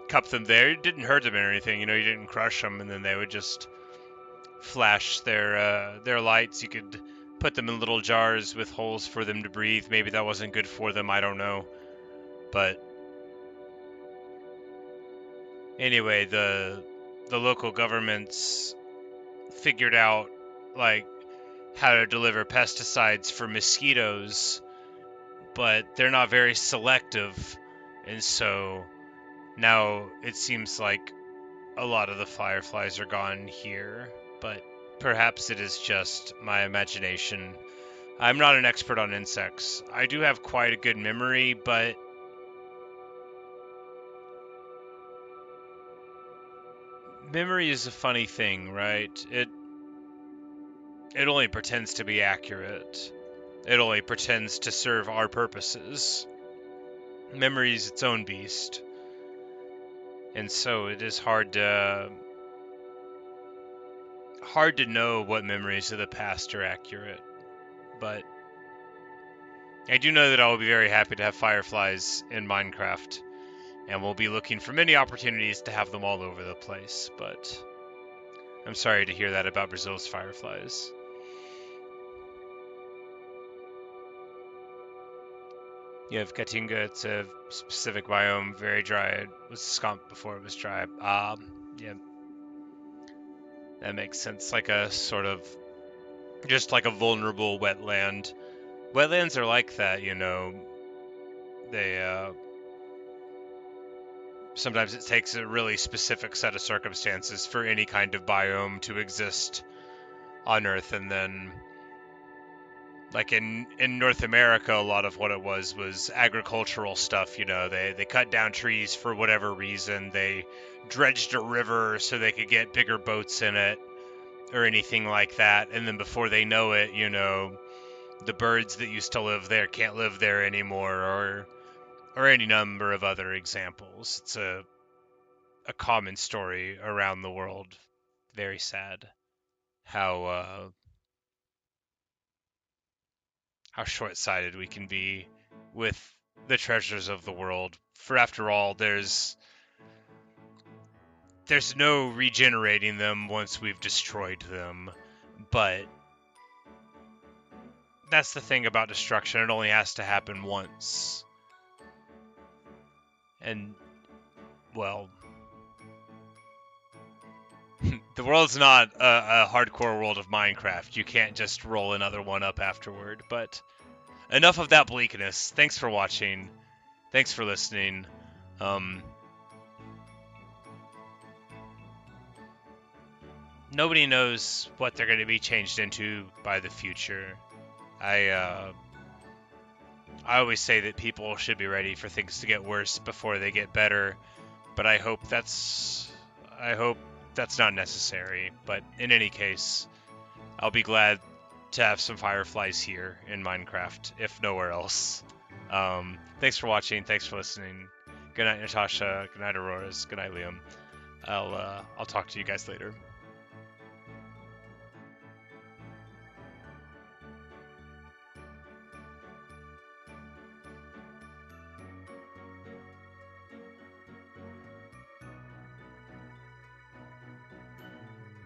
cup them there. It didn't hurt them or anything, you know, you didn't crush them, and then they would just flash their lights. You could put them in little jars with holes for them to breathe. Maybe that wasn't good for them, I don't know. But anyway, the local governments figured out, like, how to deliver pesticides for mosquitoes but they're not very selective, and so now it seems like a lot of the fireflies are gone here, but perhaps it is just my imagination. I'm not an expert on insects. I do have quite a good memory, but memory is a funny thing, right? It only pretends to be accurate. It only pretends to serve our purposes. Memory is its own beast. And so it is hard to know what memories of the past are accurate. But I do know that I will be very happy to have fireflies in Minecraft, and we'll be looking for many opportunities to have them all over the place, but I'm sorry to hear that about Brazil's fireflies. You have Caatinga, it's a specific biome, very dry. It was skunk before it was dry. Yeah, that makes sense. Like a sort of, just like a vulnerable wetland. Wetlands are like that, you know. They, sometimes it takes a really specific set of circumstances for any kind of biome to exist on Earth, and then like in North America, a lot of what it was agricultural stuff. You know, they cut down trees for whatever reason. They dredged a river so they could get bigger boats in it or anything like that. And then before they know it, you know, the birds that used to live there can't live there anymore, or any number of other examples. It's a common story around the world. Very sad how short-sighted we can be with the treasures of the world. For after all, there's no regenerating them once we've destroyed them. But that's the thing about destruction, it only has to happen once. And, well, the world's not a hardcore world of Minecraft. You can't just roll another one up afterward. But enough of that bleakness. Thanks for watching. Thanks for listening. Nobody knows what they're going to be changed into by the future. I always say that people should be ready for things to get worse before they get better, but I hope that's not necessary. But in any case, I'll be glad to have some fireflies here in Minecraft, if nowhere else. Thanks for watching. Thanks for listening. Good night, Natasha. Good night, Auroras. Good night, Liam. I'll talk to you guys later.